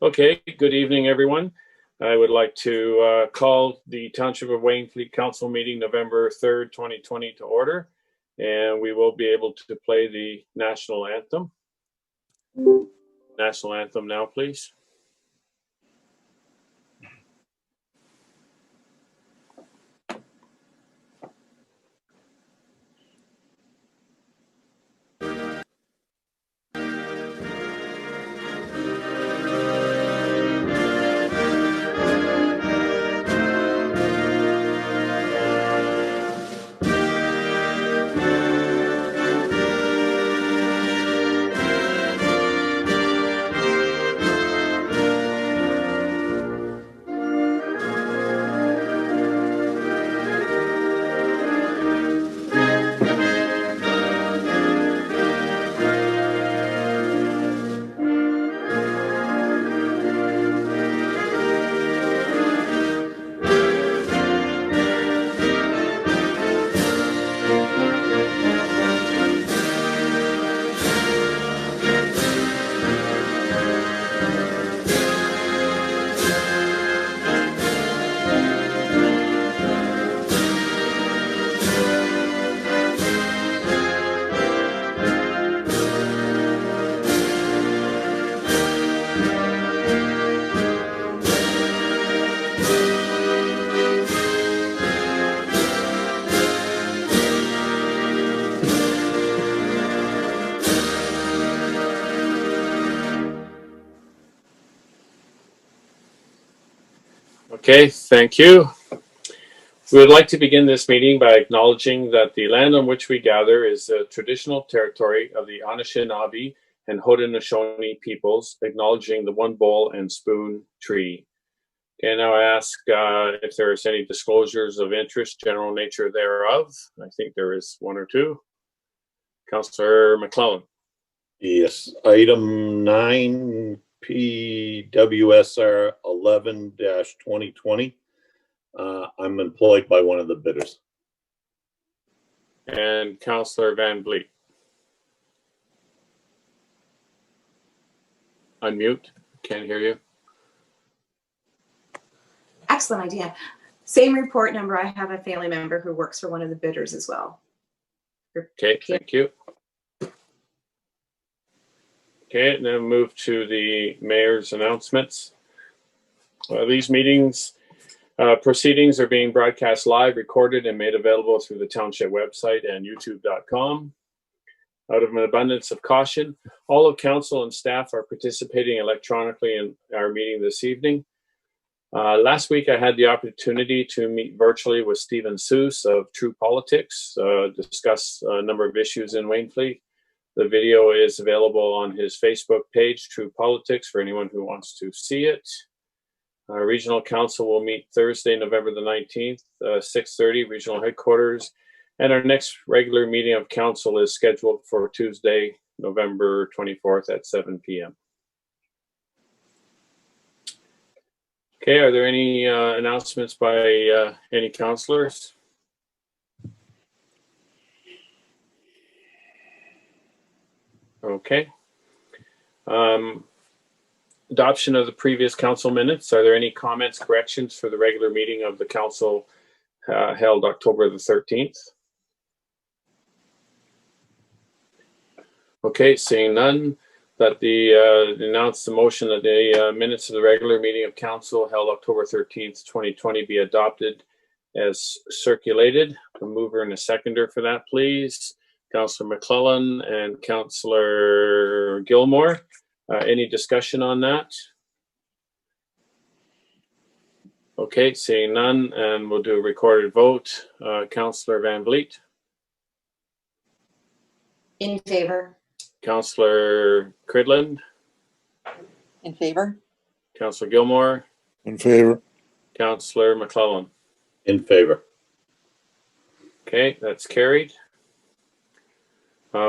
Okay, good evening, everyone. I would like to call the Township of Wainfleet Council meeting November 3rd, 2020 to order, and we will be able to play the national anthem. National anthem now, please. Okay, thank you. We would like to begin this meeting by acknowledging that the land on which we gather is the traditional territory of the Anishinaabe and Haudenosaunee peoples, acknowledging the one bowl and spoon tree. Okay, now I ask if there is any disclosures of interest, general nature thereof. I think there is one or two. Councillor McClellan. Yes, item 9 PWSR 11-2020. I'm employed by one of the bidders. And Councillor Van Vliet. Unmute, can't hear you. Excellent idea. Same report number. I have a family member who works for one of the bidders as well. Okay, thank you. Okay, and then move to the mayor's announcements. These proceedings are being broadcast live, recorded, and made available through the township website and youtube.com. Out of an abundance of caution, all of council and staff are participating electronically in our meeting this evening. Last week, I had the opportunity to meet virtually with Stephen Seuss of True Politics, discuss a number of issues in Wainfleet. The video is available on his Facebook page, True Politics, for anyone who wants to see it. Our regional council will meet Thursday, November the 19th, 6:30, regional headquarters. And our next regular meeting of council is scheduled for Tuesday, November 24th at 7 p.m. Okay, are there any announcements by any councillors? Okay. Adoption of the previous council minutes. Are there any comments, corrections for the regular meeting of the council held October the 13th? Okay, seeing none, that announce the motion that the minutes of the regular meeting of council held October 13th, 2020 be adopted as circulated. A mover and a seconder for that, please. Councillor McClellan and Councillor Gilmore. Any discussion on that? Okay, seeing none, and we'll do a recorded vote. Councillor Van Vliet. In favor. Councillor Cridland. In favor. Councillor Gilmore. In favor. Councillor McClellan. In favor. Okay, that's carried.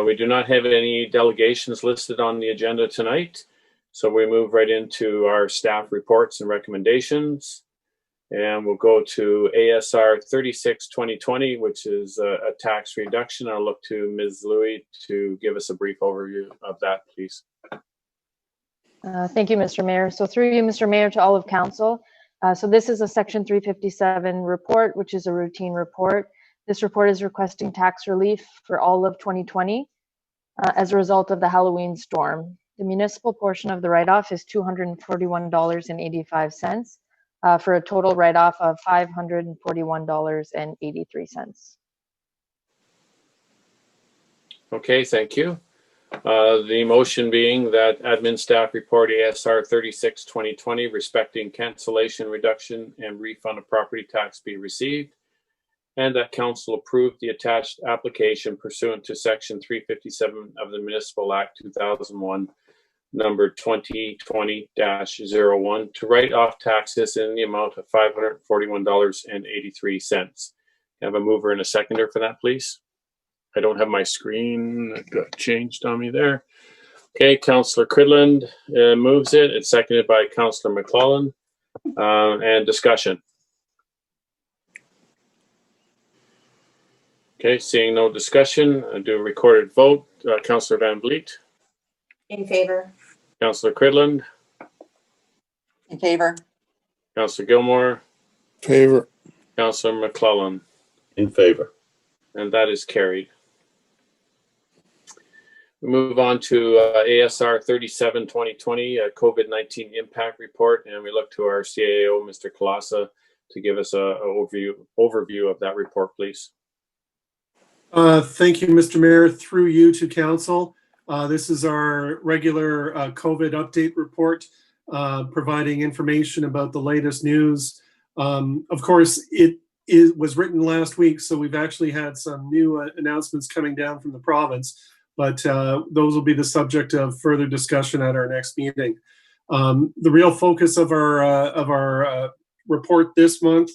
We do not have any delegations listed on the agenda tonight, so we move right into our staff reports and recommendations. And we'll go to ASR 36-2020, which is a tax reduction. I'll look to Ms. Louie to give us a brief overview of that, please. Thank you, Mr. Mayor. So through you, Mr. Mayor, to all of council. So this is a Section 357 report, which is a routine report. This report is requesting tax relief for all of 2020 as a result of the Halloween storm. The municipal portion of the write-off is $241.85 for a total write-off of $541.83. Okay, thank you. The motion being that admin staff report ASR 36/2020 respecting cancellation, reduction, and refund of property tax be received, and that council approve the attached application pursuant to Section 357 of the Municipal Act 2001, number 2020-01, to write off taxes in the amount of $541.83. Have a mover and a seconder for that, please? I don't have my screen. It got changed on me there. Okay, Councillor Cridland moves it. It's seconded by Councillor McClellan. And discussion. Okay, seeing no discussion, I do a recorded vote. Councillor Van Vliet. In favor. Councillor Cridland. In favor. Councillor Gilmore. Favor. Councillor McClellan. In favor. And that is carried. We move on to ASR 37/2020, COVID-19 impact report, and we look to our CAO, Mr. Kalasa, to give us an overview of that report, please. Thank you, Mr. Mayor. Through you to council. This is our regular COVID update report, providing information about the latest news. Of course, it was written last week, so we've actually had some new announcements coming down from the province, but those will be the subject of further discussion at our next meeting. The real focus of our report this month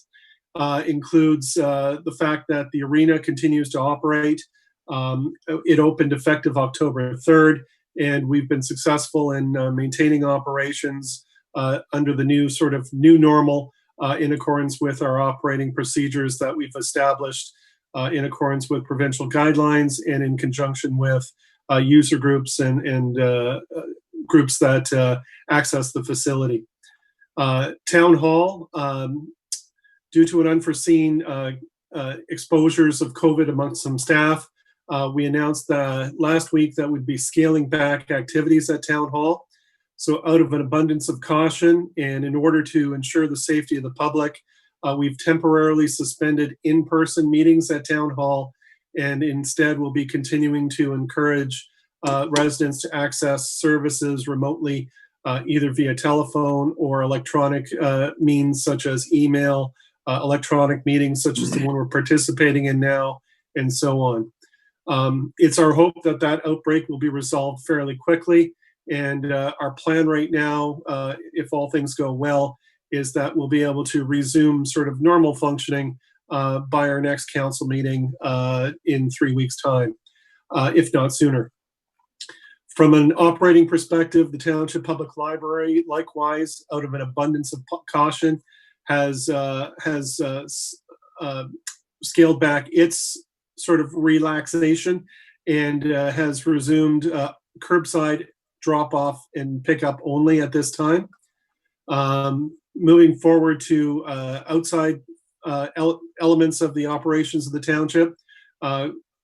includes the fact that the arena continues to operate. It opened effective October 3rd, and we've been successful in maintaining operations under the new normal in accordance with our operating procedures that we've established in accordance with provincial guidelines and in conjunction with user groups and groups that access the facility. Town Hall, due to an unforeseen exposures of COVID amongst some staff, we announced last week that we'd be scaling back activities at Town Hall. So out of an abundance of caution and in order to ensure the safety of the public, we've temporarily suspended in-person meetings at Town Hall, and instead we'll be continuing to encourage residents to access services remotely, either via telephone or electronic means such as email, electronic meetings such as the one we're participating in now, and so on. It's our hope that that outbreak will be resolved fairly quickly, and our plan right now, if all things go well, is that we'll be able to resume sort of normal functioning by our next council meeting in 3 weeks' time, if not sooner. From an operating perspective, the Township Public Library, likewise, out of an abundance of caution, has scaled back its sort of relaxation and has resumed curbside drop-off and pickup only at this time. Moving forward to outside elements of the operations of the township.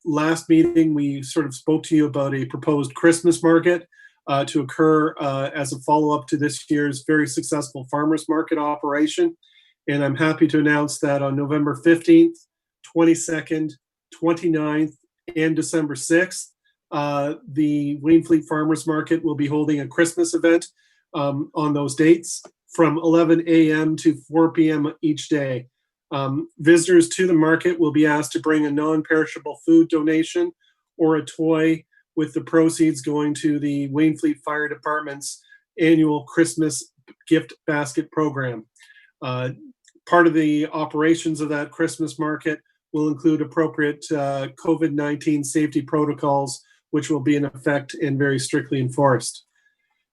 Last meeting, we sort of spoke to you about a proposed Christmas market to occur as a follow-up to this year's very successful farmers market operation. And I'm happy to announce that on November 15th, 22nd, 29th, and December 6th, the Wainfleet Farmers Market will be holding a Christmas event on those dates from 11 a.m. to 4 p.m. each day. Visitors to the market will be asked to bring a non-perishable food donation or a toy, with the proceeds going to the Wainfleet Fire Department's annual Christmas gift basket program. Part of the operations of that Christmas market will include appropriate COVID-19 safety protocols, which will be in effect and very strictly enforced.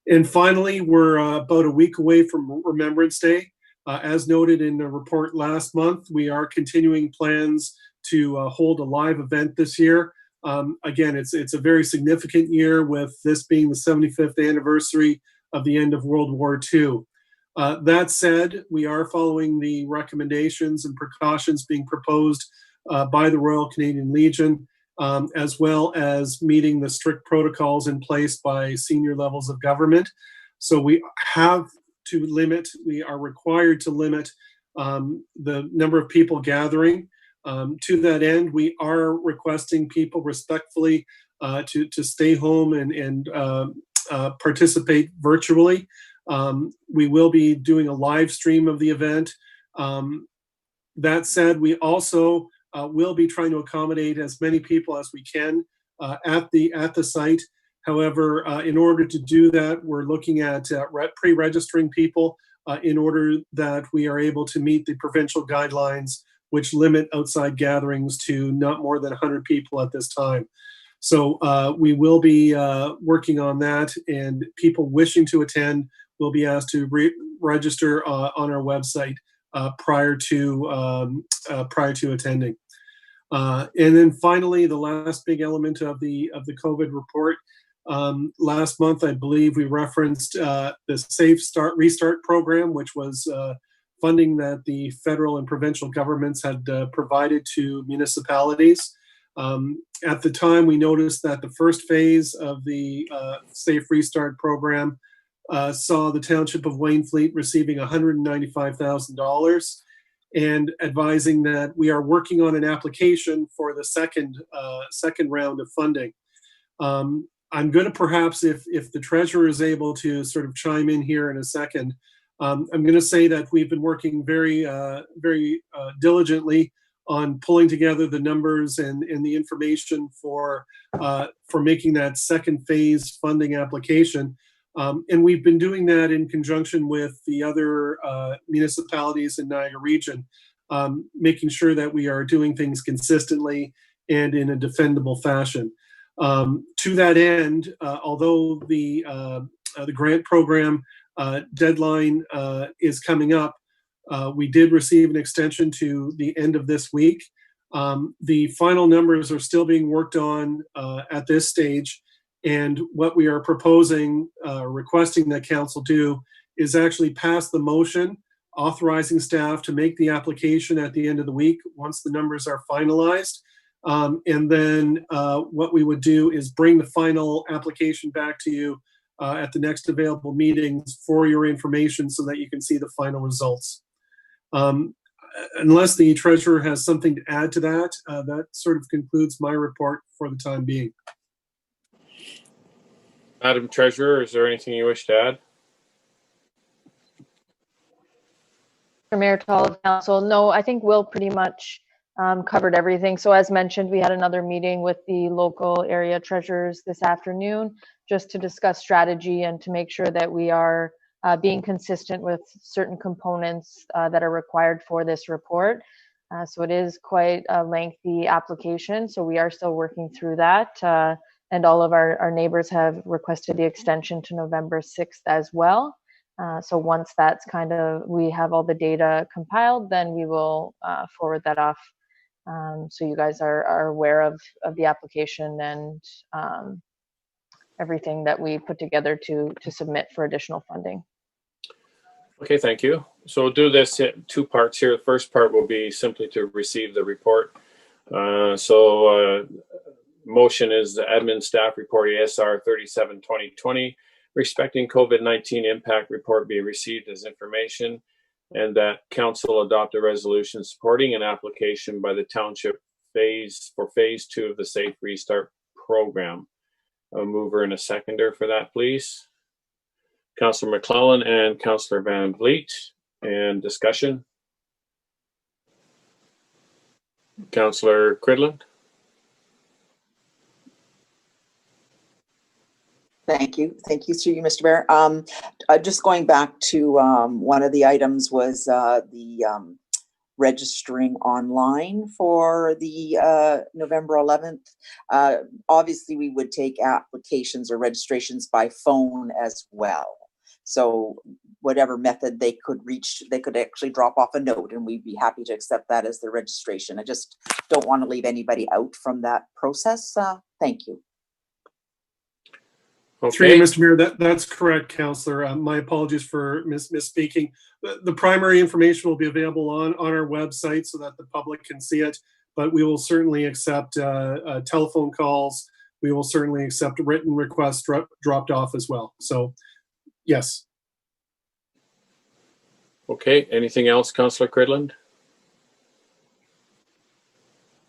And finally, we're about a week away from Remembrance Day. As noted in the report last month, we are continuing plans to hold a live event this year. Again, it's a very significant year, with this being the 75th anniversary of the end of World War II. That said, we are following the recommendations and precautions being proposed by the Royal Canadian Legion, as well as meeting the strict protocols in place by senior levels of government. So we have to limit, we are required to limit the number of people gathering. To that end, we are requesting people respectfully to stay home and participate virtually. We will be doing a live stream of the event. That said, we also will be trying to accommodate as many people as we can at the site. However, in order to do that, we're looking at pre-registering people in order that we are able to meet the provincial guidelines, which limit outside gatherings to not more than 100 people at this time. So we will be working on that, and people wishing to attend will be asked to register on our website prior to attending. And then finally, the last big element of the COVID report. Last month, I believe we referenced the Safe Start Restart program, which was funding that the federal and provincial governments had provided to municipalities. At the time, we noticed that the first phase of the Safe Restart program saw the Township of Wainfleet receiving $195,000, and advising that we are working on an application for the second round of funding. I'm going to perhaps, if the treasurer is able to sort of chime in here in a second, I'm going to say that we've been working very diligently on pulling together the numbers and the information for making that second phase funding application. And we've been doing that in conjunction with the other municipalities in Niagara region, making sure that we are doing things consistently and in a defendable fashion. To that end, although the grant program deadline is coming up, we did receive an extension to the end of this week. The final numbers are still being worked on at this stage, and what we are proposing, requesting that council do, is actually pass the motion authorizing staff to make the application at the end of the week once the numbers are finalized. And then what we would do is bring the final application back to you at the next available meetings for your information so that you can see the final results. Unless the treasurer has something to add to that, that sort of concludes my report for the time being. Madam Treasurer, is there anything you wish to add? Mr. Mayor, to all of council, no, I think Will pretty much covered everything. So as mentioned, we had another meeting with the local area treasurers this afternoon just to discuss strategy and to make sure that we are being consistent with certain components that are required for this report. So it is quite a lengthy application, so we are still working through that. And all of our neighbors have requested the extension to November 6th as well. So once that's we have all the data compiled, then we will forward that off. So you guys are aware of the application and everything that we put together to submit for additional funding. Okay, thank you. So we'll do this in two parts here. The first part will be simply to receive the report. Motion is the admin staff report ASR 37-2020 respecting COVID-19 impact report be received as information, and that council adopt a resolution supporting an application by the township for phase 2 of the Safe Restart program. A mover and a seconder for that, please. Councillor McClellan and Councillor Van Vliet, and discussion. Councillor Cridland. Thank you. Thank you, through you, Mr. Mayor. Just going back to one of the items was the registering online for the November 11th. Obviously, we would take applications or registrations by phone as well. So whatever method they could reach, they could actually drop off a note and we'd be happy to accept that as their registration. I just don't want to leave anybody out from that process. Thank you. Through you, Okay, Mr. Mayor, that's correct, Councillor. My apologies for misspeaking. The primary information will be available on our website so that the public can see it, but we will certainly accept telephone calls. We will certainly accept written requests dropped off as well. So, yes. okay. Anything else, Councillor Cridland?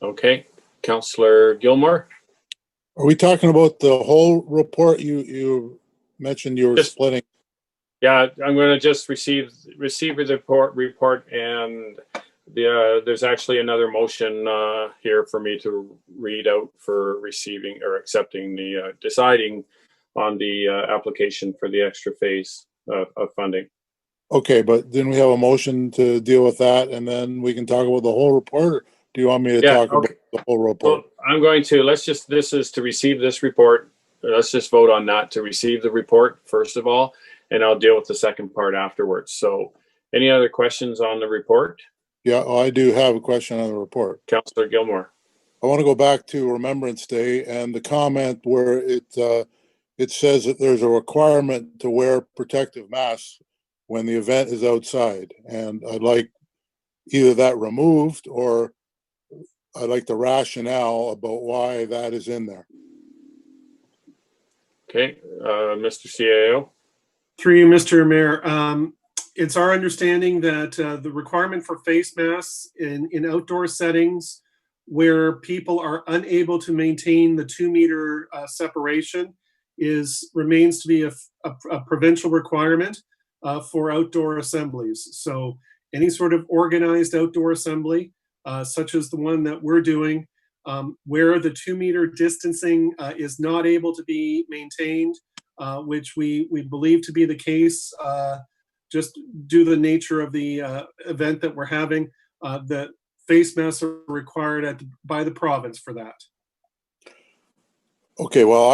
Okay, Councillor Gilmore? Are we talking about the whole report? You mentioned you were Just- splitting. Yeah, I'm going to just receive the report, and there's actually another motion here for me to read out for receiving or accepting the deciding on the application for the extra phase of funding. Okay, but then we have a motion to deal with that, and then we can talk about the whole report. Or do you want me to Yeah, talk okay. about the whole report? Well, I'm going to, this is to receive this report. Let's just vote on that to receive the report first of all, and I'll deal with the second part afterwards. So any other questions on the report? Yeah, I do have a question on the report. Councillor Gilmore. I want to go back to Remembrance Day and the comment where it says that there's a requirement to wear protective masks when the event is outside. And I'd like either that removed, or I'd like the rationale about why that is in there. Okay, Mr. CAO. Through you, Mr. Mayor, it's our understanding that the requirement for face masks in outdoor settings where people are unable to maintain the 2-meter separation remains to be a provincial requirement for outdoor assemblies. So any sort of organized outdoor assembly, such as the one that we're doing, where the 2-meter distancing is not able to be maintained, which we believe to be the case, just due to the nature of the event that we're having, that face masks are required by the province for that. Okay, well,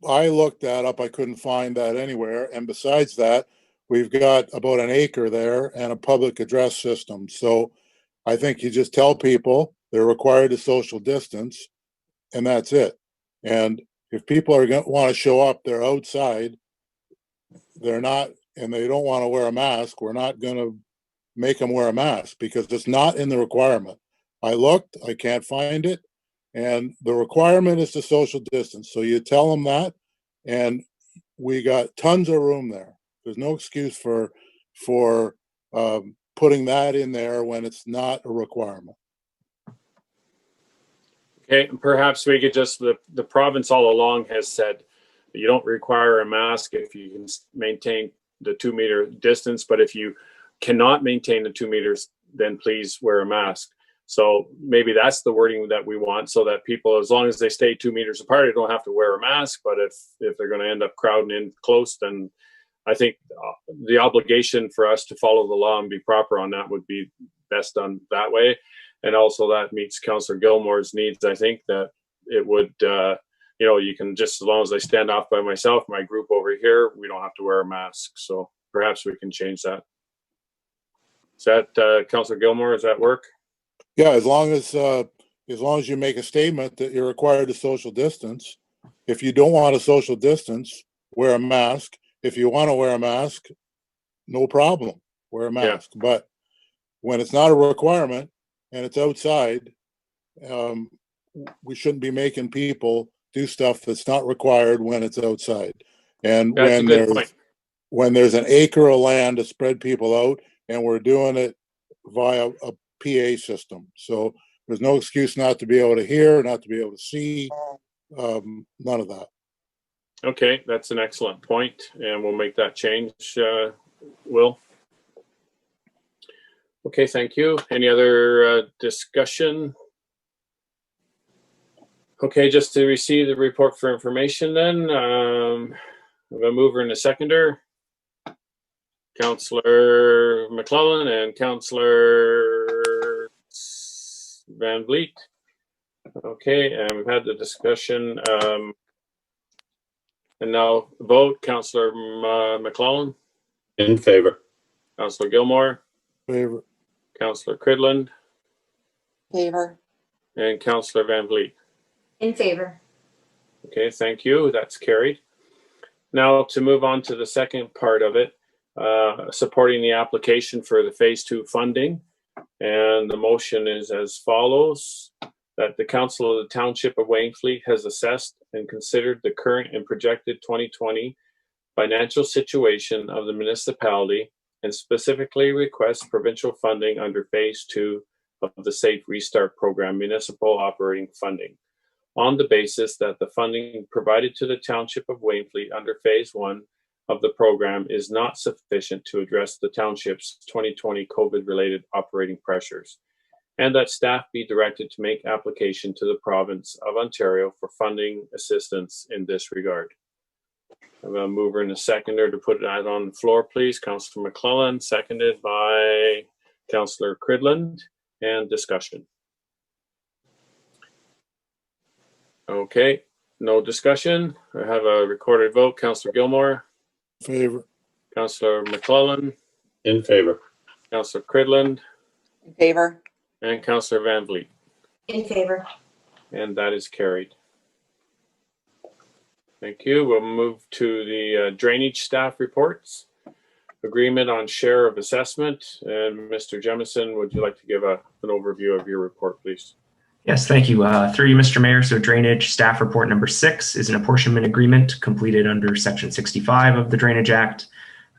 I looked that up. I couldn't find that anywhere. And besides that, we've got about an acre there and a public address system. So I think you just tell people they're required to social distance, and that's it. And if people are going to want to show up, they're outside, they're not, and they don't want to wear a mask, we're not going to make them wear a mask because it's not in the requirement. I looked, I can't find it. And the requirement is to social distance. So you tell them that, and we got tons of room there. There's no excuse for putting that in there when it's not a requirement. Okay, perhaps we could just, the province all along has said you don't require a mask if you can maintain the 2-meter distance, but if you cannot maintain the 2 meters, then please wear a mask. So maybe that's the wording that we want, so that people, as long as they stay 2 meters apart, they don't have to wear a mask. But if they're going to end up crowding in close, then I think the obligation for us to follow the law and be proper on that would be best done that way. And also that meets Councillor Gilmore's needs. I think that it would, you can just, as long as I stand off by myself, my group over here, we don't have to wear a mask. So perhaps we can change that. Is that, Councillor Gilmore, does that work? Yeah, as long as you make a statement that you're required to social distance. If you don't want to social distance, wear a mask. If you want to wear a mask, no problem, wear a mask. Yeah. But when it's not a requirement and it's outside, we shouldn't be making people do stuff that's not required when it's outside. And when there's an acre of land to spread people out, and we're doing it via a PA system. So there's no excuse not to be able to hear, not to be able to see, none of that. Okay, that's an excellent point, and we'll make that change, Will. Okay, thank you. Any other discussion? Okay, just to receive the report for information then, I'm a mover and a seconder. Councillor McClellan and Councillor Van Vliet. Okay, and we've had the discussion. And now vote. Councillor McClellan. In favor. Councillor Gilmore. Favor. Councillor Cridland. Favor. And Councillor Van Vliet. In favor. Okay, thank you. That's carried. now to move on to the second part of it, supporting the application for the Phase 2 funding. And the motion is as follows: that the Council of the Township of Wainfleet has assessed and considered the current and projected 2020 financial situation of the municipality and specifically requests provincial funding under Phase 2 of the Safe Restart Program municipal operating funding, on the basis that the funding provided to the Township of Wainfleet under Phase 1 of the program is not sufficient to address the township's 2020 COVID-related operating pressures, and that staff be directed to make application to the province of Ontario for funding assistance in this regard. I have a mover and a seconder to put that on the floor, please. Councillor McClellan, seconded by Councillor Cridland, and discussion. Okay, no discussion. I have a recorded vote. Councillor Gilmore. Favor. Councillor McClellan. In favor. Councillor Cridland. In favor? And Councillor Van Vliet. In favor. And that is carried. Thank you. We'll move to the drainage staff reports. Agreement on share of assessment. And Mr. Jemison, would you like to give an overview of your report, please? Yes, thank you. Through you, Mr. Mayor. So drainage staff report number 6 is an apportionment agreement completed under Section 65 of the Drainage Act.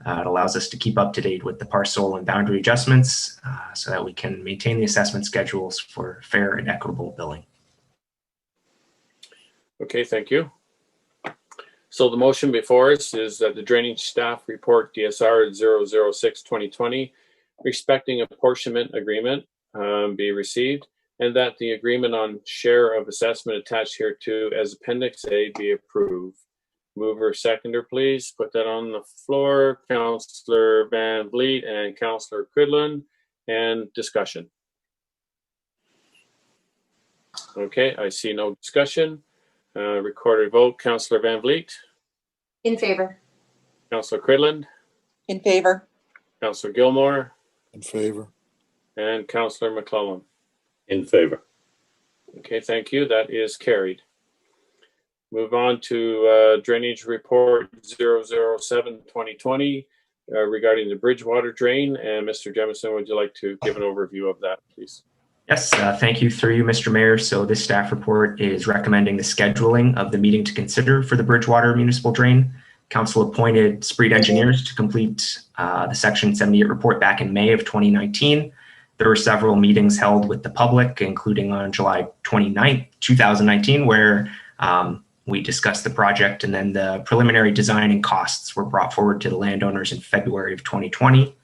It allows us to keep up to date with the parcel and boundary adjustments so that we can maintain the assessment schedules for fair and equitable billing. Okay, thank you. So the motion before us is that the drainage staff report DSR 006-2020 respecting apportionment agreement be received, and that the agreement on share of assessment attached here to as Appendix A be approved. Mover, seconder, please. Put that on the floor. Councillor Van Vliet and Councillor Cridland, and discussion. Okay, I see no discussion. Recorded vote. Councillor Van Vliet. In favor. Councillor Cridland. In favor? Councillor Gilmore. In favor. And Councillor McClellan. In favor. Okay, thank you. That is carried. Move on to drainage report 007-2020 regarding the Bridgewater drain. And Mr. Jemison, would you like to give an overview of that, please? Yes, thank you. Through you, Mr. Mayor. So this staff report is recommending the scheduling of the meeting to consider for the Bridgewater municipal drain. Council appointed Spreed engineers to complete the Section 78 report back in May of 2019. There were several meetings held with the public, including on July 29th, 2019, where we discussed the project, and then the preliminary design and costs were brought forward to the landowners in February of 2020.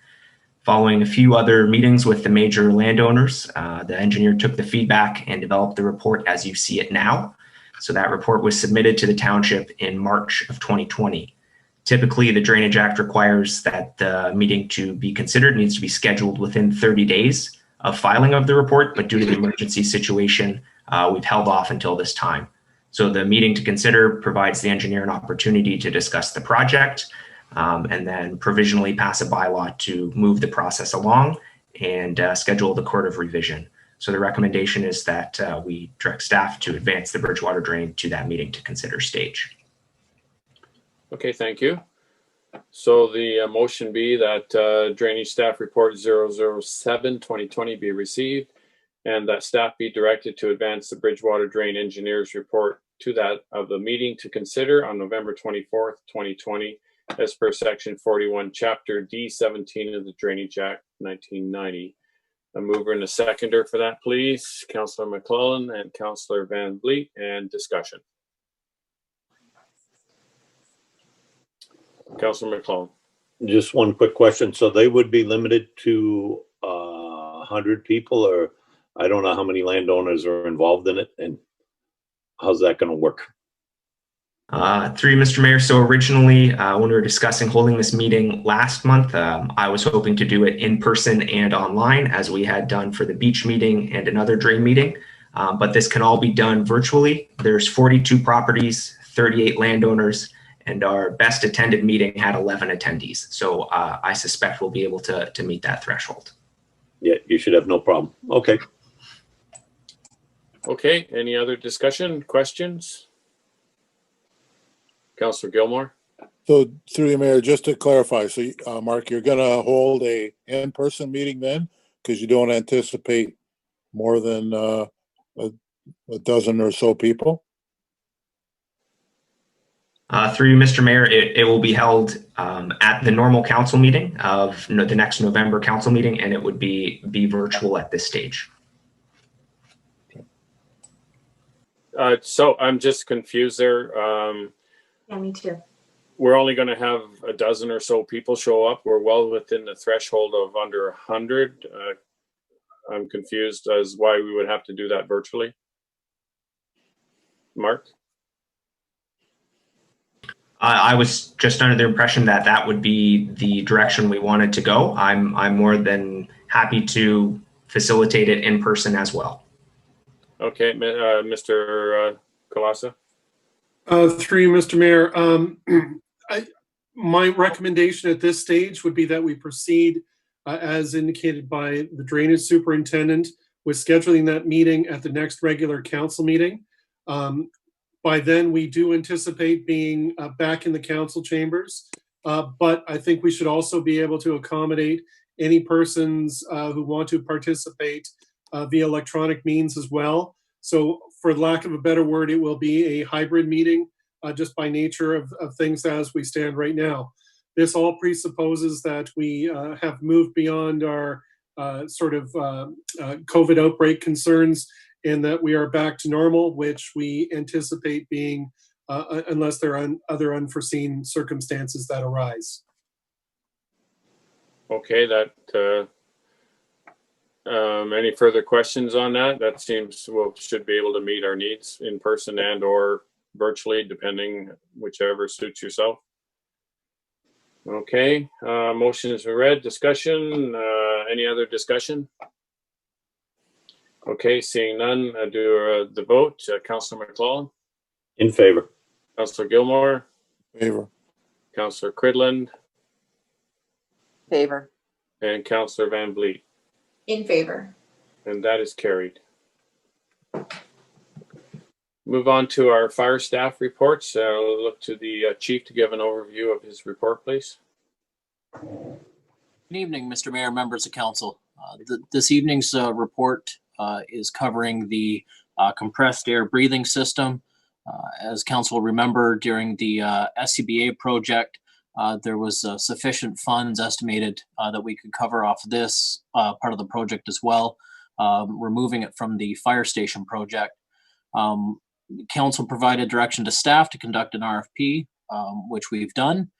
Following a few other meetings with the major landowners, the engineer took the feedback and developed the report as you see it now. So that report was submitted to the township in March of 2020. Typically, the Drainage Act requires that the meeting to be considered needs to be scheduled within 30 days of filing of the report, but due to the emergency situation, we've held off until this time. So the meeting to consider provides the engineer an opportunity to discuss the project and then provisionally pass a bylaw to move the process along and schedule the court of revision. So the recommendation is that we direct staff to advance the Bridgewater drain to that meeting to consider stage. Okay, thank you. So the motion be that drainage staff report 007-2020 be received, and that staff be directed to advance the Bridgewater drain engineers report to that of the meeting to consider on November 24th, 2020, as per Section 41, Chapter D17 of the Drainage Act 1990. A mover and a seconder for that, please. Councillor McClellan and Councillor Van Vliet, and discussion. Councillor McClellan. Just one quick question. So they would be limited to 100 people, or I don't know how many landowners are involved in it, and how's that going to work? Through you, Mr. Mayor. So originally, when we were discussing holding this meeting last month, I was hoping to do it in person and online, as we had done for the beach meeting and another drain meeting. But this can all be done virtually. There's 42 properties, 38 landowners, and our best attended meeting had 11 attendees. So I suspect we'll be able to meet that threshold. Yeah, you should have no problem. Okay. Okay, any other discussion, questions? Councillor Gilmore. So through you, Mayor, just to clarify, so Mark, you're gonna hold a in-person meeting then? Because you don't anticipate more than a dozen or so people? Through you, Mr. Mayor, it will be held at the normal council meeting of the next November council meeting, and it would be virtual at this stage. So I'm just confused there. Yeah, me too. We're only going to have a dozen or so people show up. We're well within the threshold of under 100. I'm confused as why we would have to do that virtually. Mark? I was just under the impression that that would be the direction we wanted to go. I'm more than happy to facilitate it in person as well. Okay, Mr. Kalasa? Through you, Mr. Mayor, my recommendation at this stage would be that we proceed as indicated by the drainage superintendent with scheduling that meeting at the next regular council meeting. By then, we do anticipate being back in the council chambers, but I think we should also be able to accommodate any persons who want to participate via electronic means as well. So for lack of a better word, it will be a hybrid meeting just by nature of things as we stand right now. This all presupposes that we have moved beyond our COVID outbreak concerns and that we are back to normal, which we anticipate being unless there are other unforeseen circumstances that arise. Okay, any further questions on that? That seems should be able to meet our needs in person and or virtually, depending whichever suits yourself. Okay, motion is read. Discussion. Any other discussion? Okay, seeing none, I do the vote. Councillor McClellan? In favor. Councillor Gilmore? Favor. Councillor Cridland? Favor. And Councillor Van Vliet? In favor. And that is carried. Move on to our fire staff reports. I'll look to the chief to give an overview of his report, please. Good evening, Mr. Mayor, members of council. This evening's report is covering the compressed air breathing system. As council will remember, during the SCBA project, there was sufficient funds estimated that we could cover off this part of the project as well, removing it from the fire station project. Council provided direction to staff to conduct an RFP, which we've done.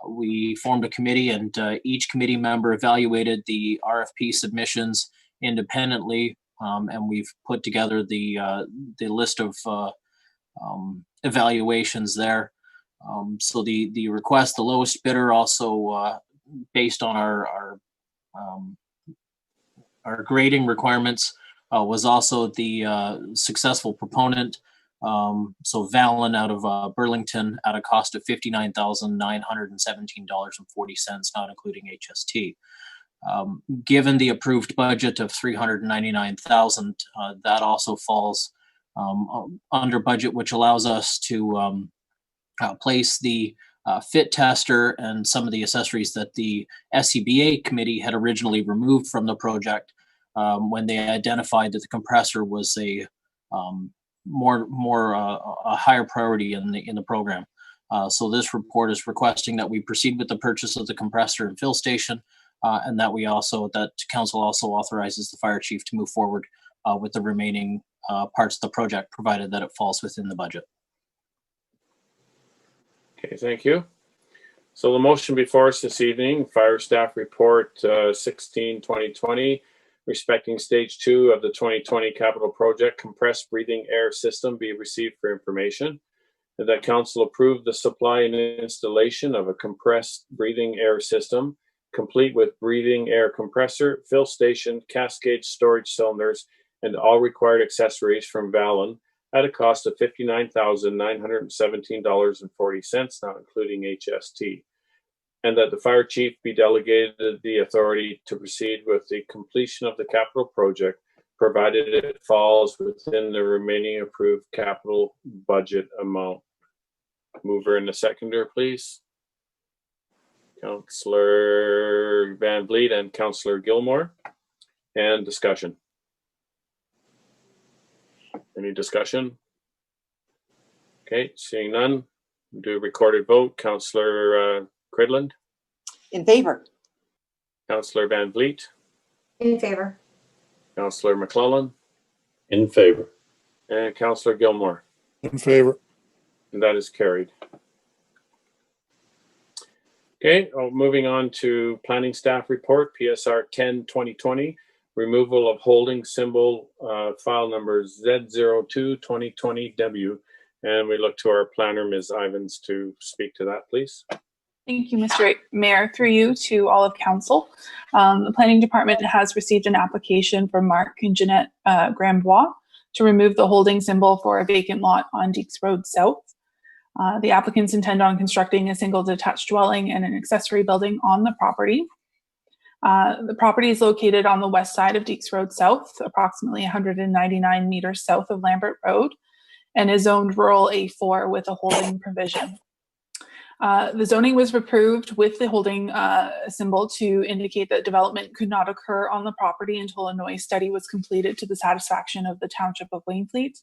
We formed a committee, and each committee member evaluated the RFP submissions independently, and we've put together the list of evaluations there. So the request, the lowest bidder, also based on our grading requirements, was also the successful proponent. So Valen out of Burlington at a cost of $59,917.40, not including HST. Given the approved budget of $399,000, that also falls under budget, which allows us to place the fit tester and some of the accessories that the SCBA committee had originally removed from the project when they identified that the compressor was a a higher priority in the program. So this report is requesting that we proceed with the purchase of the compressor and fill station, and that council also authorizes the fire chief to move forward with the remaining parts of the project, provided that it falls within the budget. Okay, thank you. So the motion before us this evening, Fire Staff Report 16-2020, respecting Stage 2 of the 2020 capital project, compressed breathing air system, be received for information, and that Council approve the supply and installation of a compressed breathing air system, complete with breathing air compressor, fill station, cascade storage cylinders, and all required accessories from Valen at a cost of $59,917.40, not including HST. And that the fire chief be delegated the authority to proceed with the completion of the capital project, provided it falls within the remaining approved capital budget amount. Mover and the seconder, please. Councillor Van Vliet and Councillor Gilmore. And discussion. Any discussion? Okay, seeing none, do a recorded vote. Councillor Cridland, In favor? Councillor Van Vliet, In favor. Councillor McClellan, In favor. and Councillor Gilmore. In favor. And that is carried. Okay, moving on to planning staff report, PSR 10-2020, removal of holding symbol file number Z02-2020W. And we look to our planner, Ms. Ivins, to speak to that, please. Thank you, Mr. Mayor. Through you to all of council. The planning department has received an application from Mark and Jeanette Grambois to remove the holding symbol for a vacant lot on Deeks Road South. The applicants intend on constructing a single detached dwelling and an accessory building on the property. The property is located on the west side of Deeks Road South, approximately 199 meters south of Lambert Road, and is zoned rural A4 with a holding provision. The zoning was approved with the holding symbol to indicate that development could not occur on the property until a noise study was completed to the satisfaction of the Township of Wainfleet.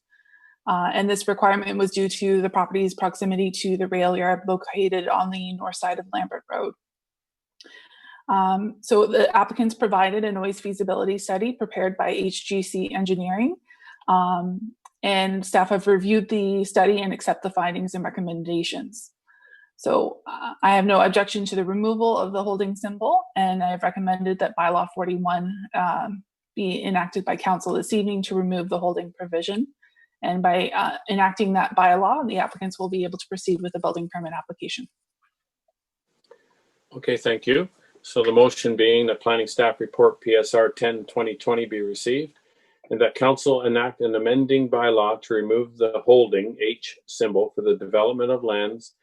And this requirement was due to the property's proximity to the rail yard located on the north side of Lambert Road. So the applicants provided a noise feasibility study prepared by HGC Engineering. And staff have reviewed the study and accept the findings and recommendations. So I have no objection to the removal of the holding symbol, and I have recommended that bylaw 41 be enacted by council this evening to remove the holding provision. And by enacting that bylaw, the applicants will be able to proceed with the building permit application. Okay, thank you. So the motion being that planning staff report PSR 10-2020 be received, and that council enact an amending bylaw to remove the holding H symbol for the development of lands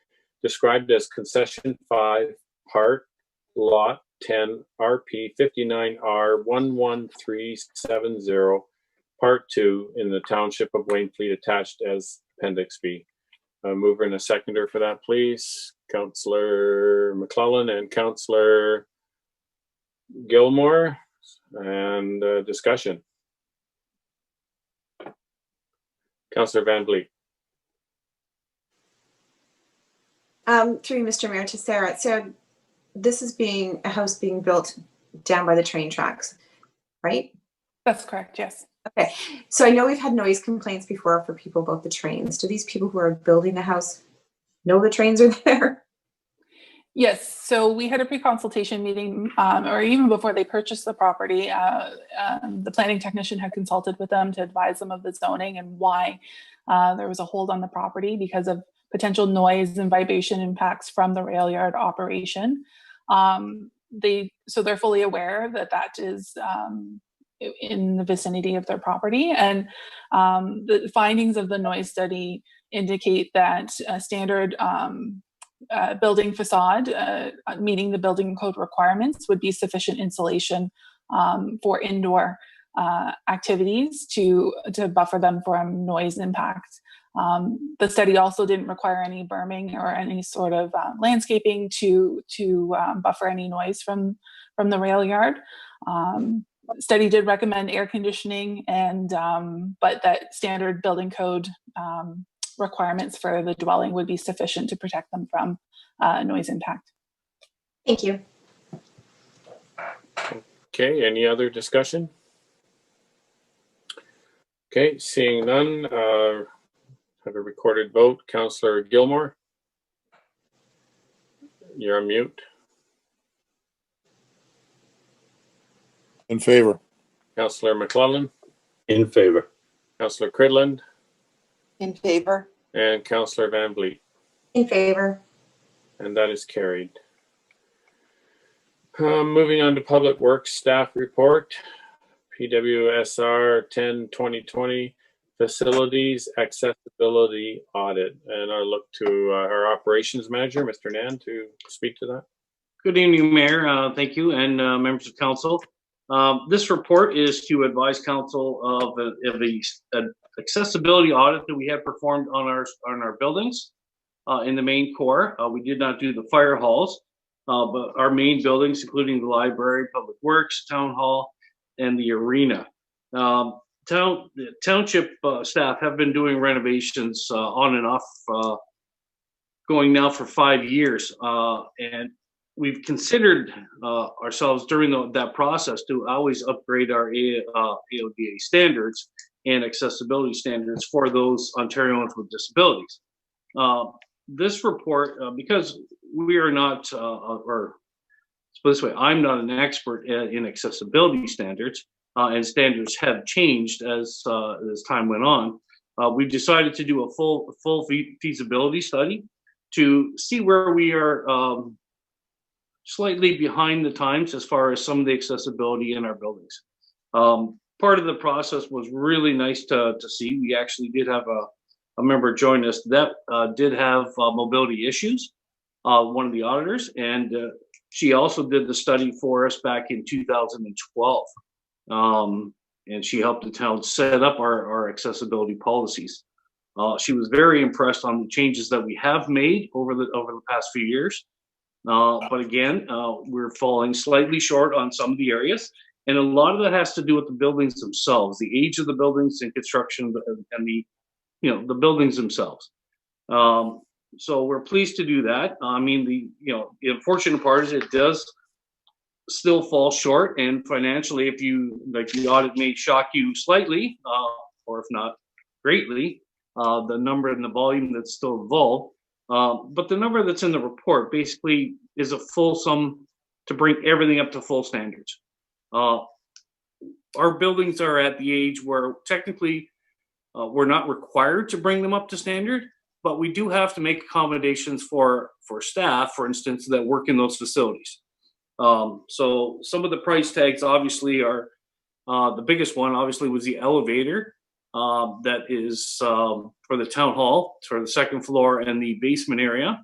described as concession 5 part lot 10 RP 59R 11370 part 2 in the Township of Wainfleet attached as Appendix B. Mover and a seconder for that, please. Councillor McClellan and Councillor Gilmore, and discussion. Councillor Van Vliet. Through Mr. Mayor to Sarah. So this is a house being built down by the train tracks, right? That's correct, yes. Okay, so I know we've had noise complaints before for people about the trains. Do these people who are building the house know the trains are there? Yes, so we had a pre-consultation meeting, or even before they purchased the property, the planning technician had consulted with them to advise them of the zoning and why there was a hold on the property because of potential noise and vibration impacts from the rail yard operation. So they're fully aware that that is in the vicinity of their property, and the findings of the noise study indicate that a standard building facade meeting the building code requirements would be sufficient insulation for indoor activities to buffer them from noise impact. The study also didn't require any berming or any sort of landscaping to buffer any noise from the rail yard. Study did recommend air conditioning, and but that standard building code requirements for the dwelling would be sufficient to protect them from noise impact. Thank you. Okay, any other discussion? Okay, seeing none, have a recorded vote. Councillor Gilmore, you're on mute. In favor. Councillor McClellan, In favor. Councillor Cridland, In favor? and Councillor Van Vliet. In favor. And that is carried. Moving on to Public Works Staff Report, PWSR 10-2020 Facilities Accessibility Audit. And I'll look to our Operations Manager, Mr. Nan, to speak to that. Good evening, Mayor. Thank you, and members of council. This report is to advise council of the accessibility audit that we had performed on our buildings in the main core. We did not do the fire halls. but our main buildings, including the library, public works, town hall, and the arena. The township staff have been doing renovations on and off, going now for 5 years, and we've considered ourselves during that process to always upgrade our AODA standards and accessibility standards for those Ontarians with disabilities. This report, because we are not, or put this way, I'm not an expert in accessibility standards, and standards have changed as time went on. We've decided to do a full feasibility study to see where we are slightly behind the times as far as some of the accessibility in our buildings. Part of the process was really nice to see. We actually did have a member join us that did have mobility issues, one of the auditors, and she also did the study for us back in 2012. And she helped the town set up our accessibility policies. She was very impressed on the changes that we have made over the past few years. But again, we're falling slightly short on some of the areas. And a lot of that has to do with the buildings themselves, the age of the buildings and construction and the buildings themselves. So we're pleased to do that. I mean, the unfortunate part is it does still fall short, and financially, if the audit may shock you slightly, or if not greatly, the number and the volume that's still involved. But the number that's in the report basically is a full sum to bring everything up to full standards. Our buildings are at the age where technically we're not required to bring them up to standard, but we do have to make accommodations for staff, for instance, that work in those facilities. So some of the price tags obviously are, the biggest one obviously was the elevator that is for the town hall, for the second floor and the basement area.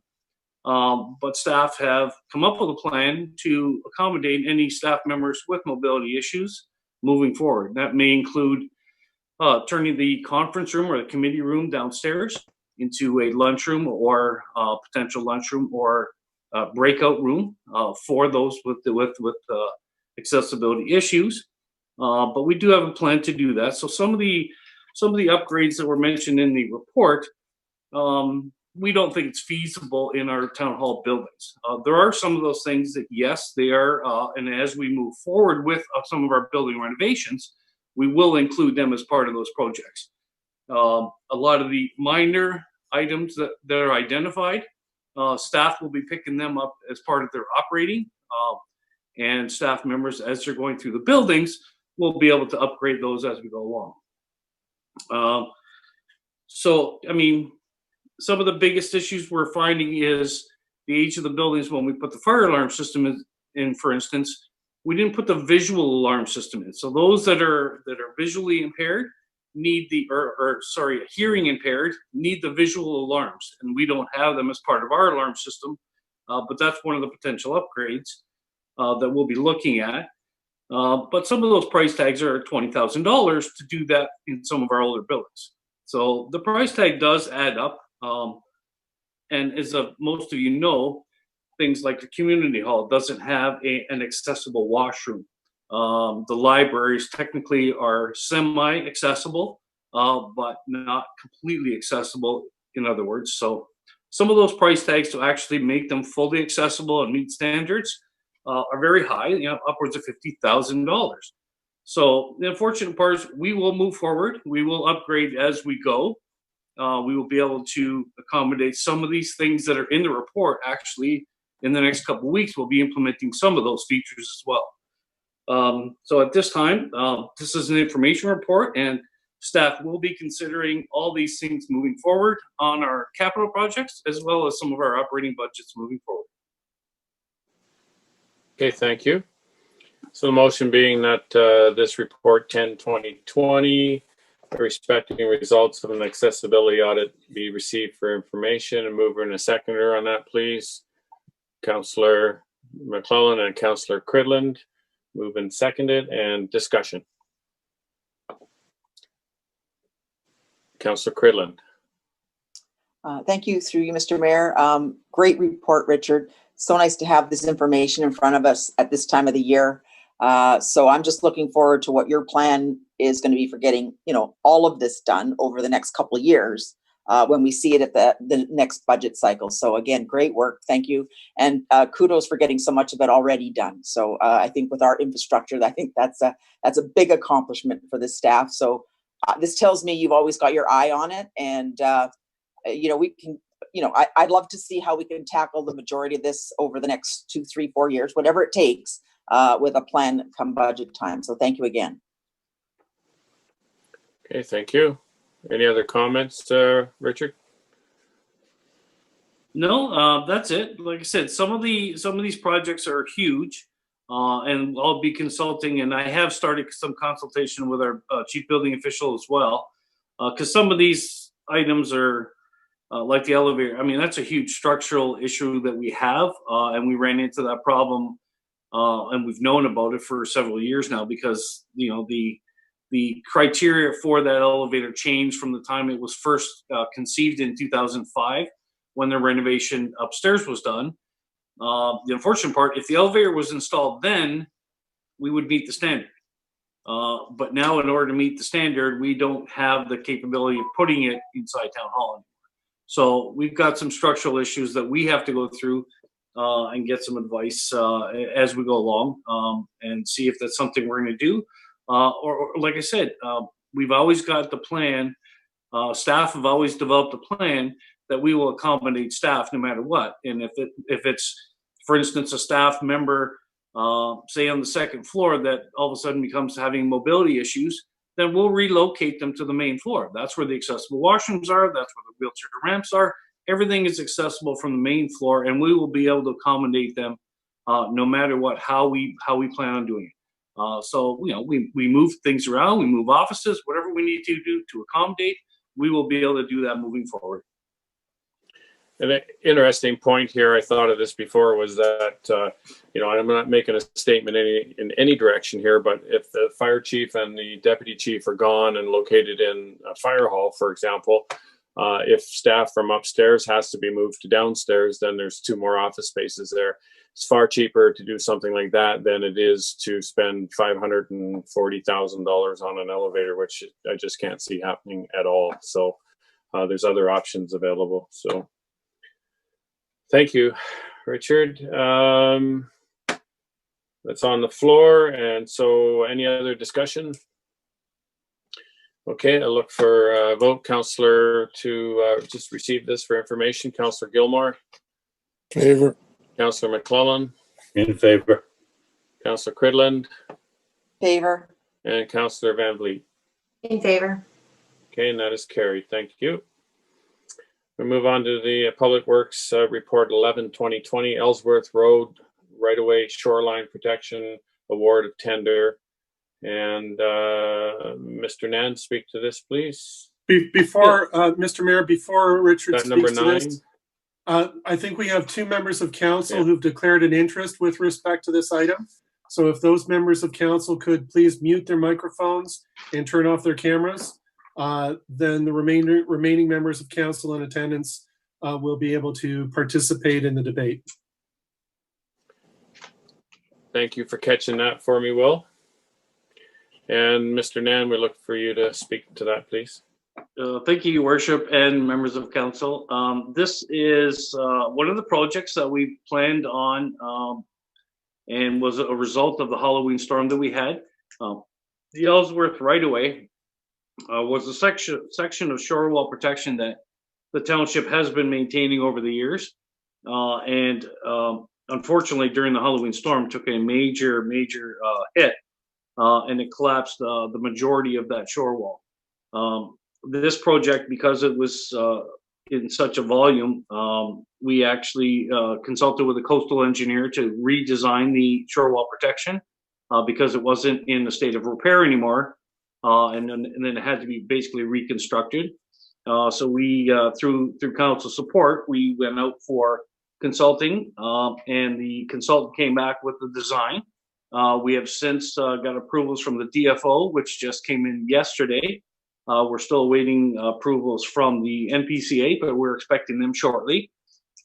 But staff have come up with a plan to accommodate any staff members with mobility issues moving forward. That may include turning the conference room or the committee room downstairs into a lunchroom or potential lunchroom or breakout room for those with accessibility issues. But we do have a plan to do that. So some of the upgrades that were mentioned in the report, we don't think it's feasible in our town hall buildings. There are some of those things that, yes, they are, and as we move forward with some of our building renovations, we will include them as part of those projects. A lot of the minor items that are identified, staff will be picking them up as part of their operating, and staff members, as they're going through the buildings, will be able to upgrade those as we go along. So, I mean, some of the biggest issues we're finding is the age of the buildings. When we put the fire alarm system in, for instance, we didn't put the visual alarm system in. So those that are visually impaired need hearing impaired need the visual alarms, and we don't have them as part of our alarm system. But that's one of the potential upgrades that we'll be looking at. But some of those price tags are $20,000 to do that in some of our older buildings. So the price tag does add up. And as most of you know, things like the community hall doesn't have an accessible washroom. The libraries technically are semi-accessible, but not completely accessible, in other words. So some of those price tags to actually make them fully accessible and meet standards are very high, upwards of $50,000. So the unfortunate part is we will move forward. We will upgrade as we go. We will be able to accommodate some of these things that are in the report. Actually, in the next couple of weeks, we'll be implementing some of those features as well. So at this time, this is an information report, and staff will be considering all these things moving forward on our capital projects, as well as some of our operating budgets moving forward. Okay, thank you. So the motion being that this report 10/2020 respecting results of an accessibility audit be received for information, and mover and a seconder on that, please. Councillor McClellan and Councillor Cridland, move and seconded, and discussion. Councillor Cridland. Thank you, through you, Mr. Mayor. Great report, Richard. So nice to have this information in front of us at this time of the year. So I'm just looking forward to what your plan is going to be for getting, all of this done over the next couple of years when we see it at the next budget cycle. So again, great work. Thank you. And kudos for getting so much of it already done. So I think with our infrastructure, I think that's a big accomplishment for the staff. So this tells me you've always got your eye on it, and we can, I'd love to see how we can tackle the majority of this over the next 2, 3, 4 years, whatever it takes, with a plan come budget time. So thank you again. Okay, thank you. Any other comments, Richard? No, that's it. Like I said, some of these projects are huge, and I'll be consulting, and I have started some consultation with our chief building official as well, because some of these items are like the elevator. I mean, that's a huge structural issue that we have, and we ran into that problem, and we've known about it for several years now, because the criteria for that elevator changed from the time it was first conceived in 2005, when the renovation upstairs was done. The unfortunate part, if the elevator was installed then, we would meet the standard. But now, in order to meet the standard, we don't have the capability of putting it inside Town Hall anymore. So we've got some structural issues that we have to go through and get some advice as we go along, and see if that's something we're going to do. Or like I said, we've always got the plan. Staff have always developed a plan that we will accommodate staff no matter what. And if it's, for instance, a staff member, say on the second floor, that all of a sudden becomes having mobility issues, then we'll relocate them to the main floor. That's where the accessible washrooms are. That's where the wheelchair ramps are. Everything is accessible from the main floor, and we will be able to accommodate them no matter what, how we plan on doing it. So we move things around, we move offices, whatever we need to do to accommodate, we will be able to do that moving forward. An interesting point here, I thought of this before, was that, I'm not making a statement in any direction here, but if the fire chief and the deputy chief are gone and located in a fire hall, for example, if staff from upstairs has to be moved to downstairs, then there's 2 more office spaces there. It's far cheaper to do something like that than it is to spend $540,000 on an elevator, which I just can't see happening at all. So there's other options available. So thank you, Richard. That's on the floor. And so any other discussion? Okay, I look for a vote. Councillor to just receive this for information. Councillor Gilmore. Favor. Councillor McClellan. In favor. Councillor Cridland. Favor. And Councillor Van Vliet. In favor. Okay, and that is carried. Thank you. We move on to the Public Works Report 11/2020, Ellsworth Road right-of-way shoreline protection award of tender. And Mr. Nan, speak to this, please. Before, Mr. Mayor, before Richard That number speaks to 9. this, I think we have 2 members of council who've declared an interest with respect to this item. So if those members of council could please mute their microphones and turn off their cameras, then the remaining members of council in attendance will be able to participate in the debate. Thank you for catching that for me, Will. And Mr. Nan, we look for you to speak to that, please. Thank you, Your Worship and members of council. This is one of the projects that we planned on and was a result of the Halloween storm that we had. The Ellsworth right-of-way was a section of shore wall protection that the township has been maintaining over the years. And unfortunately, during the Halloween storm, took a major hit, and it collapsed the majority of that shore wall. This project, because it was in such a volume, we actually consulted with a coastal engineer to redesign the shore wall protection because it wasn't in a state of repair anymore, and then it had to be basically reconstructed. So we, through council support, we went out for consulting, and the consultant came back with the design. We have since got approvals from the DFO, which just came in yesterday. We're still awaiting approvals from the NPCA, but we're expecting them shortly.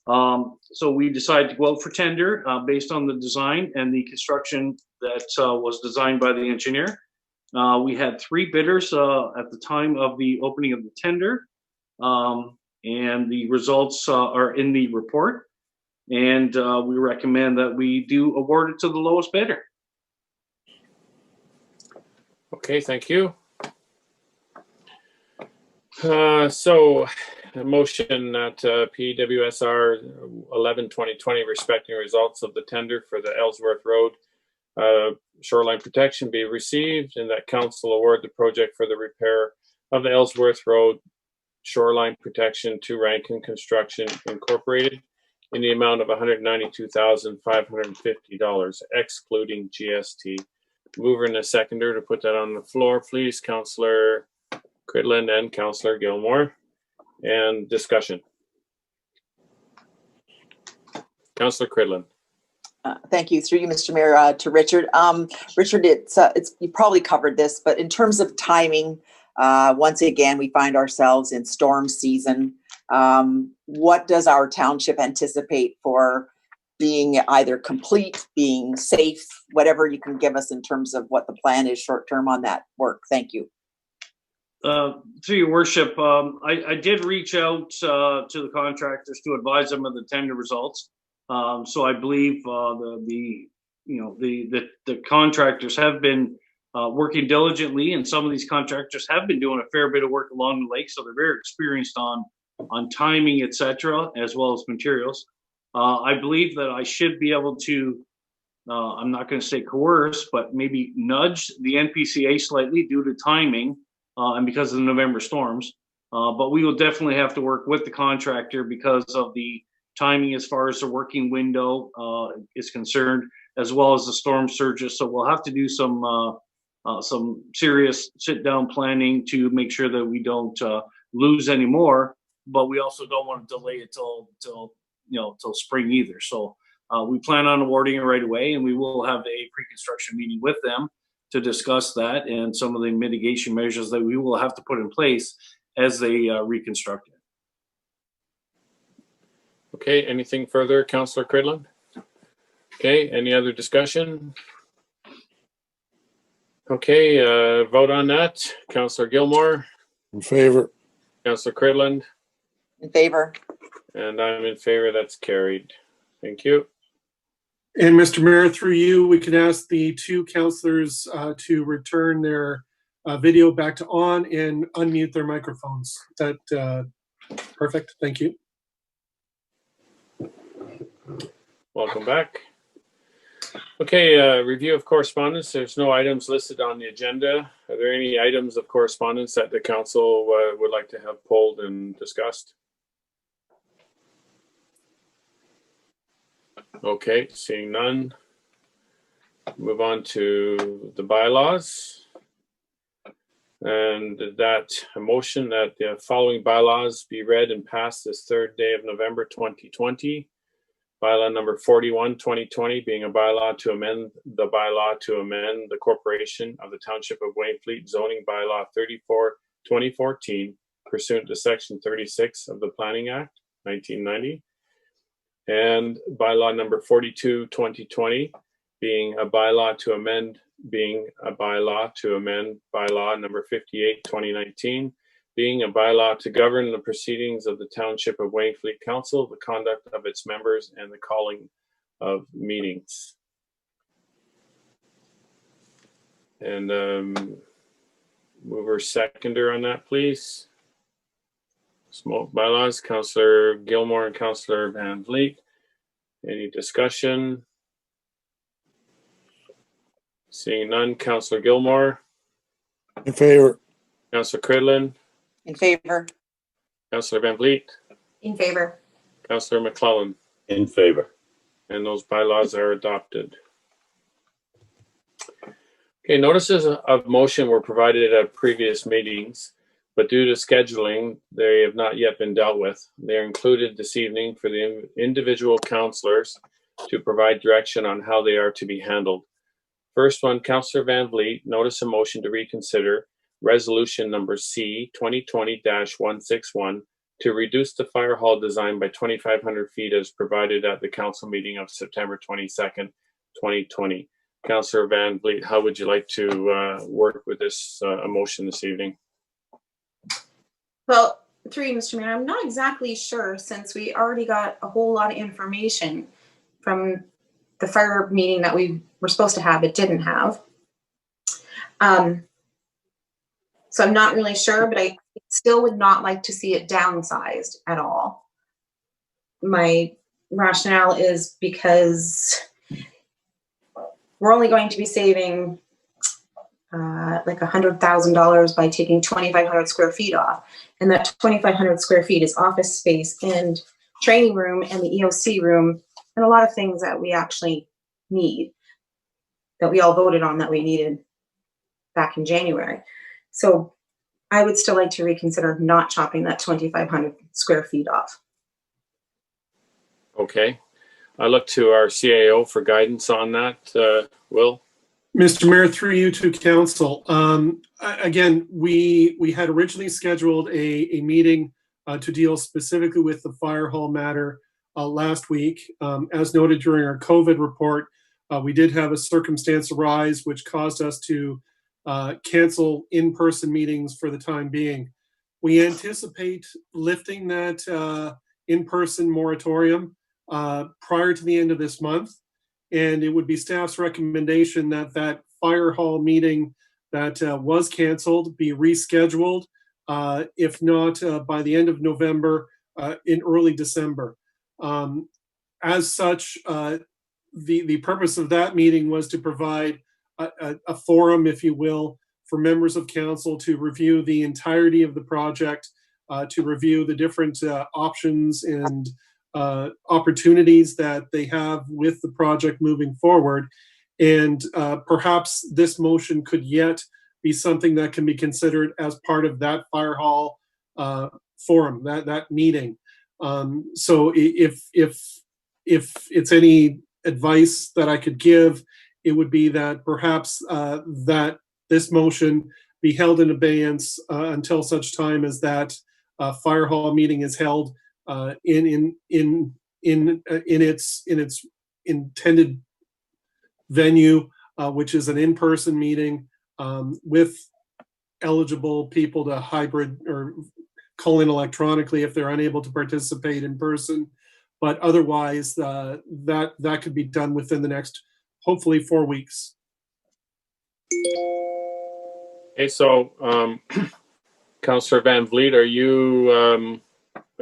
So we decided to go out for tender based on the design and the construction that was designed by the engineer. We had 3 bidders at the time of the opening of the tender, and the results are in the report. And we recommend that we do award it to the lowest bidder. Okay, thank you. So a motion that PWSR 11-2020 respecting results of the tender for the Ellsworth Road shoreline protection be received, and that council award the project for the repair of the Ellsworth Road shoreline protection to Rankin Construction Incorporated in the amount of $192,550, excluding GST. Mover and a seconder to put that on the floor, please. Councillor Cridland and Councillor Gilmore. And discussion. Councillor Cridland. Thank you. Through you, Mr. Mayor, to Richard. Richard, it's you probably covered this, but in terms of timing, once again, we find ourselves in storm season. What does our township anticipate for being either complete, being safe, whatever you can give us in terms of what the plan is short term on that work? Thank you. Through your worship, I did reach out to the contractors to advise them of the tender results. So I believe the contractors have been working diligently, and some of these contractors have been doing a fair bit of work along the lake, so they're very experienced on timing, etc., as well as materials. I believe that I should be able to, I'm not going to say coerce, but maybe nudge the NPCA slightly due to timing and because of the November storms. But we will definitely have to work with the contractor because of the timing as far as the working window is concerned, as well as the storm surges. So we'll have to do some serious sit-down planning to make sure that we don't lose any more. But we also don't want to delay it till spring either. So we plan on awarding it right away, and we will have a pre-construction meeting with them to discuss that and some of the mitigation measures that we will have to put in place as they reconstruct it. Okay, anything further, Councillor Cridland? Okay, any other discussion? Okay, vote on that. Councillor Gilmore? In favor. Councillor Cridland? In favor. And I'm in favor. That's carried. Thank you. And Mr. Mayor, through you, we can ask the 2 councillors to return their video back to on and unmute their microphones. That perfect. Thank you. Welcome back. Okay, review of correspondence. There's no items listed on the agenda. Are there any items of correspondence that the council would like to have pulled and discussed? Okay, seeing none. Move on to the bylaws. And that a motion that the following bylaws be read and passed this 3rd day of November 2020. Bylaw number 41, 2020, being a bylaw to amend the corporation of the Township of Wainfleet zoning bylaw 34, 2014, pursuant to section 36 of the Planning Act, 1990. And bylaw number 42, 2020, being a bylaw to amend bylaw number 58, 2019, being a bylaw to govern the proceedings of the Township of Wainfleet Council, the conduct of its members, and the calling of meetings. And mover seconder on that, please. Smoke bylaws, Councillor Gilmore and Councillor Van Vliet. Any discussion? Seeing none, Councillor Gilmore. In favor. Councillor Cridland. In favor. Councillor Van Vliet. In favor. Councillor McClellan. In favor. And those bylaws are adopted. Okay, notices of motion were provided at previous meetings, but due to scheduling, they have not yet been dealt with. They are included this evening for the individual councillors to provide direction on how they are to be handled. First one, Councillor Van Vliet, notice a motion to reconsider resolution number C 2020-161 to reduce the fire hall design by 2,500 feet as provided at the council meeting of September 22nd, 2020. Councillor Van Vliet, how would you like to work with this motion this evening? Well, through you, Mr. Mayor, I'm not exactly sure, since we already got a whole lot of information from the fire meeting that we were supposed to have, it didn't have. So I'm not really sure, but I still would not like to see it downsized at all. My rationale is because we're only going to be saving like $100,000 by taking 2,500 square feet off. And that 2,500 square feet is office space and training room and the EOC room and a lot of things that we actually need, that we all voted on that we needed back in January. So I would still like to reconsider not chopping that 2,500 square feet off. Okay. I look to our CAO for guidance on that. Will? Mr. Mayor, through you to council. Again, we had originally scheduled a meeting to deal specifically with the fire hall matter last week. As noted during our COVID report, we did have a circumstance arise which caused us to cancel in-person meetings for the time being. We anticipate lifting that in-person moratorium prior to the end of this month. And it would be staff's recommendation that that fire hall meeting that was canceled be rescheduled, if not by the end of November, in early December. As such, the purpose of that meeting was to provide a forum, if you will, for members of council to review the entirety of the project, to review the different options and opportunities that they have with the project moving forward. And perhaps this motion could yet be something that can be considered as part of that fire hall forum, that meeting. So if it's any advice that I could give, it would be that perhaps that this motion be held in abeyance until such time as that fire hall meeting is held in its intended venue, which is an in-person meeting with eligible people to hybrid or call in electronically if they're unable to participate in person. But otherwise, that could be done within the next, hopefully, 4 weeks. Okay, so Councillor Van Vliet, are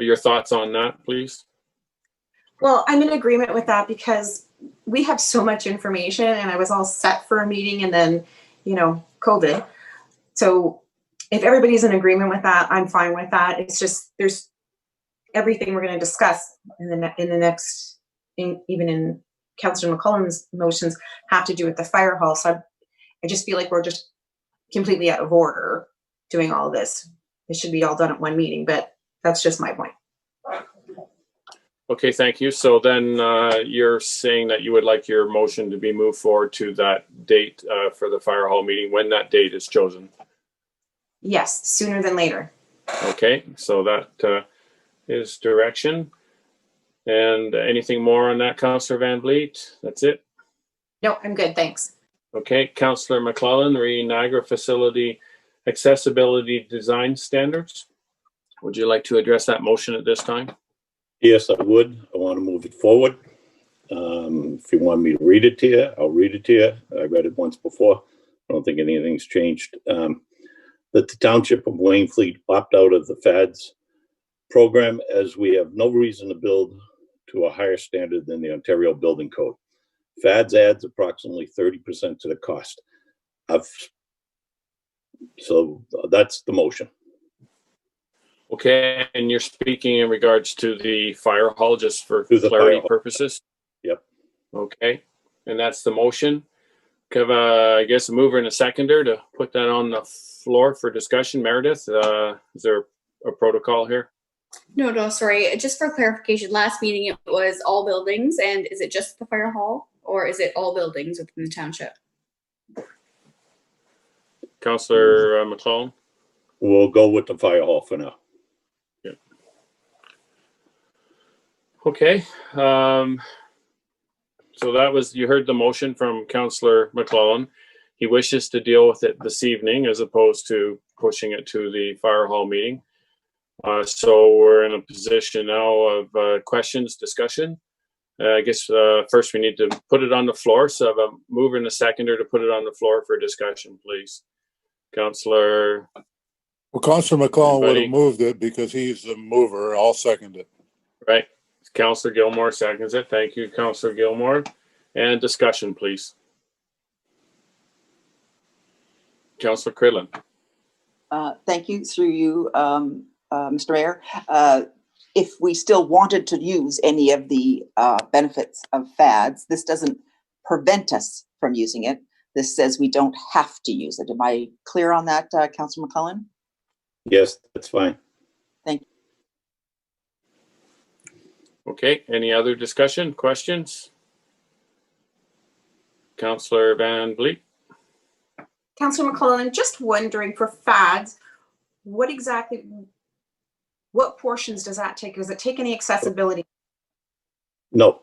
your thoughts on that, please? Well, I'm in agreement with that because we have so much information and I was all set for a meeting and then, COVID. So if everybody's in agreement with that, I'm fine with that. It's just, there's everything we're going to discuss in the next, even in Councillor McCullen's motions, have to do with the fire hall. So I just feel like we're just completely out of order doing all of this. It should be all done at one meeting, but that's just my point. Okay, thank you. So then you're saying that you would like your motion to be moved forward to that date for the fire hall meeting when that date is chosen? Yes, sooner than later. Okay, so that is direction. And anything more on that, Councillor Van Vliet? That's it? No, I'm good, thanks. Okay, Councillor McClellan, Niagara Facility Accessibility Design Standards. Would you like to address that motion at this time? Yes, I would. I want to move it forward. If you want me to read it to you, I'll read it to you. I read it once before. I don't think anything's changed. That the Township of Wainfleet opt out of the FADS program as we have no reason to build to a higher standard than the Ontario Building Code. FADS adds approximately 30% to the cost. So that's the motion. Okay, and you're speaking in regards to the fire hall, just for clarity purposes? Yep. Okay, and that's the motion. Have I guess a mover and a seconder to put that on the floor for discussion. Meredith, is there a protocol here? No, sorry. Just for clarification, last meeting it was all buildings, and is it just the fire hall, or is it all buildings within the township? Councillor McClellan? We'll go with the fire hall for now. Okay. So that was, you heard the motion from Councillor McClellan. He wishes to deal with it this evening as opposed to pushing it to the fire hall meeting. So we're in a position now of questions, discussion. I guess first we need to put it on the floor. So I have a mover and a seconder to put it on the floor for discussion, please. Councillor. Well, Councillor McClellan would Anybody? have moved it because he's the mover. I'll second it. Right. Councillor Gilmore seconds it. Thank you, Councillor Gilmore. And discussion, please. Councillor Cridland. Thank you, through you, Mr. Mayor. If we still wanted to use any of the benefits of FADS, this doesn't prevent us from using it. This says we don't have to use it. Am I clear on that, Councillor McClellan? Yes, that's fine. Thank you. Okay, any other discussion, questions? Councillor Van Vliet. Councillor McClellan, just wondering for FADS, what portions does that take? Does it take any accessibility? No.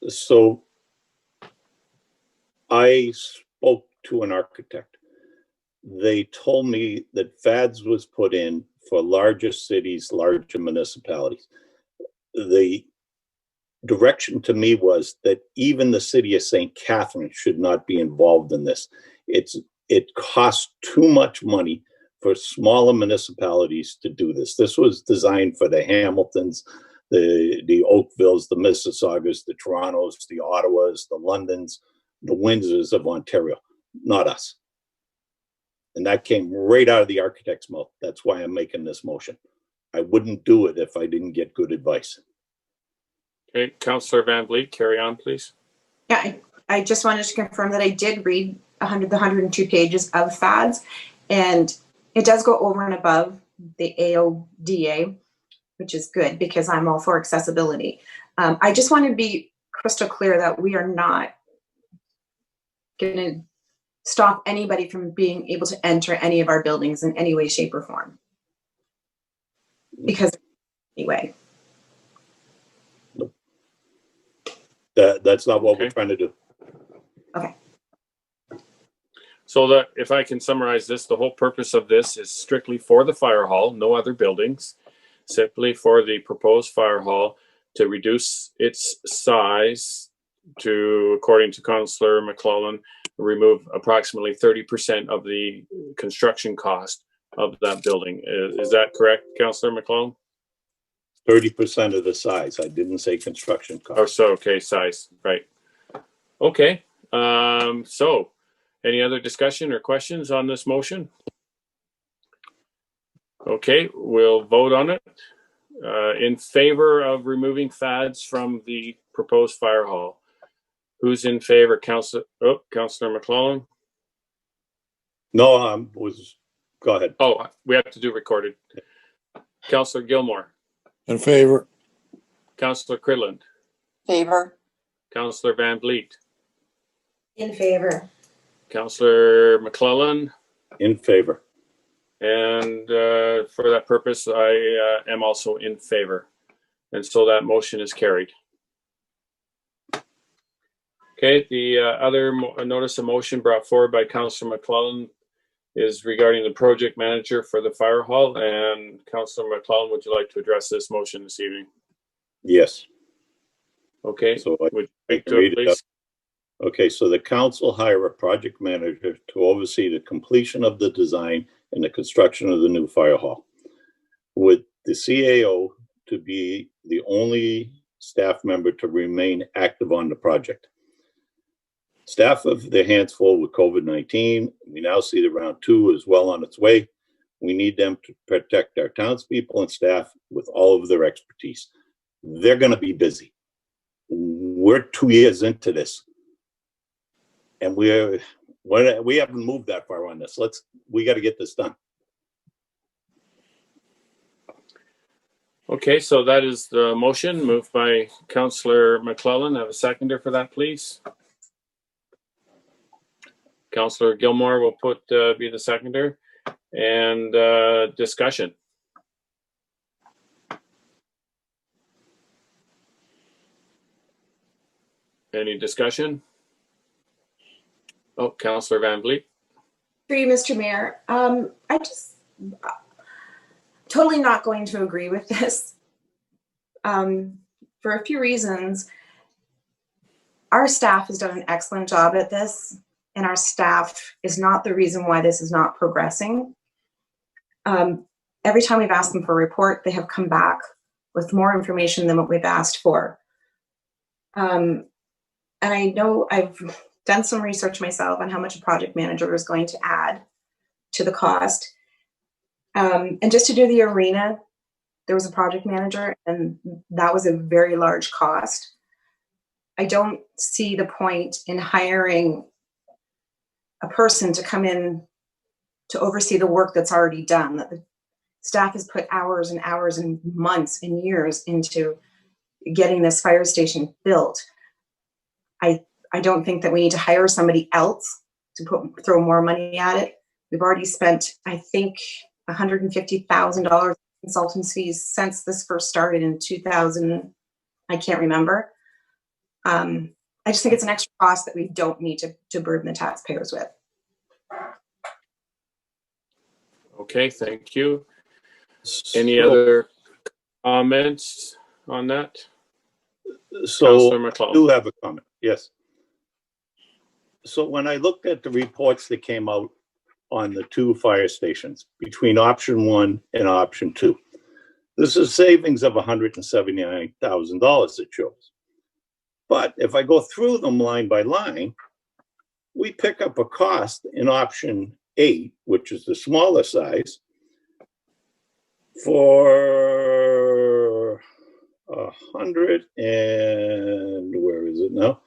So I spoke to an architect. They told me that FADS was put in for larger cities, larger municipalities. The direction to me was that even the city of St. Catharines should not be involved in this. It costs too much money for smaller municipalities to do this. This was designed for the Hamiltons, the Oakvilles, the Mississaugas, the Torontos, the Ottawas, the Londons, the Windsors of Ontario, not us. And that came right out of the architect's mouth. That's why I'm making this motion. I wouldn't do it if I didn't get good advice. Okay, Councillor Van Vliet, carry on, please. Yeah, I just wanted to confirm that I did read the 102 pages of FADS, and it does go over and above the AODA, which is good because I'm all for accessibility. I just want to be crystal clear that we are not going to stop anybody from being able to enter any of our buildings in any way, shape, or form. Because anyway. That's not what we're trying to do. Okay. So that, if I can summarize this, the whole purpose of this is strictly for the fire hall, no other buildings, simply for the proposed fire hall to reduce its size to, according to Councillor McClellan, remove approximately 30% of the construction cost of that building. Is that correct, Councillor McClellan? 30% of the size. I didn't say construction cost. Oh, so, okay, size, right. Okay, so any other discussion or questions on this motion? Okay, we'll vote on it. In favor of removing FADS from the proposed fire hall. Who's in favor? Councillor McClellan? No, go ahead. Oh, we have to do recorded. Councillor Gilmore? In favor. Councillor Cridland? Favor. Councillor Van Vliet? In favor. Councillor McClellan? In favor. And for that purpose, I am also in favor. And so that motion is carried. Okay, the other notice of motion brought forward by Councillor McClellan is regarding the project manager for the fire hall. And Councillor McClellan, would you like to address this motion this evening? Yes. Okay, so would you like to read it, please? Okay, so the council hire a project manager to oversee the completion of the design and the construction of the new fire hall, with the CAO to be the only staff member to remain active on the project. Staff have their hands full with COVID-19. We now see that round 2 is well on its way. We need them to protect our townspeople and staff with all of their expertise. They're going to be busy. We're 2 years into this, and we haven't moved that far on this. We got to get this done. Okay, so that is the motion moved by Councillor McClellan. Have a seconder for that, please. Councillor Gilmore will be the seconder. And discussion. Any discussion? Oh, Councillor Van Vliet. Through you, Mr. Mayor. I just totally not going to agree with this for a few reasons. Our staff has done an excellent job at this, and our staff is not the reason why this is not progressing. Every time we've asked them for a report, they have come back with more information than what we've asked for. And I know I've done some research myself on how much a project manager is going to add to the cost. And just to do the arena, there was a project manager, and that was a very large cost. I don't see the point in hiring a person to come in to oversee the work that's already done. That the staff has put hours and hours and months and years into getting this fire station built. I don't think that we need to hire somebody else to throw more money at it. We've already spent, I think, $150,000 consultants fees since this first started in 2000. I can't remember. I just think it's an extra cost that we don't need to burden the taxpayers with. Okay, thank you. Any other comments on that? So I do have a comment, yes. So when I looked at the reports that came out on the 2 fire stations between option 1 and option 2, this is savings of $179,000 it shows. But if I go through them line by line, we pick up a cost in option 8, which is the smaller size, for 100 and where is it now?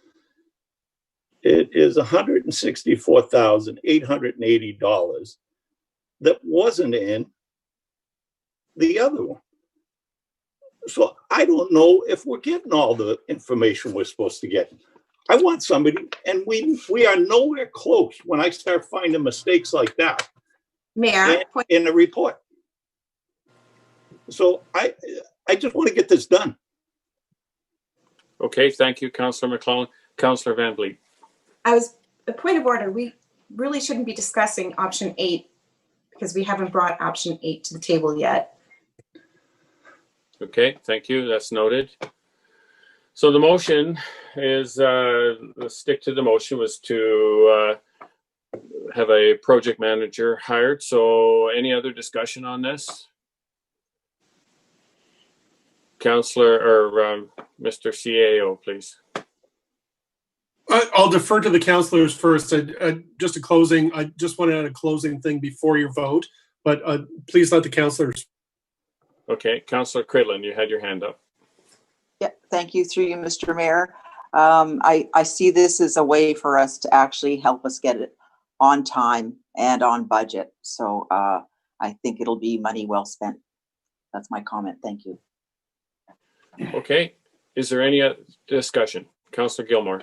It is $164,880 that wasn't in the other one. So I don't know if we're getting all the information we're supposed to get. I want somebody, and we are nowhere close when I start finding mistakes like that Mayor, in the report. So I just want to get this done. Okay, thank you, Councillor McClellan. Councillor Van Vliet. A point of order, we really shouldn't be discussing option 8 because we haven't brought option 8 to the table yet. Okay, thank you. That's noted. So the motion is, let's stick to the motion, was to have a project manager hired. So any other discussion on this? Councillor or Mr. CAO, please. I'll defer to the councillors first. Just I just want to add a closing thing before your vote, but please let the councillors. Okay, Councillor Cridlin, you had your hand up. Yeah, thank you through you, Mr. Mayor. I see this as a way for us to actually help us get it on time and on budget. So I think it'll be money well spent. That's my comment. Thank you. Okay, is there any discussion? Councillor Gilmore.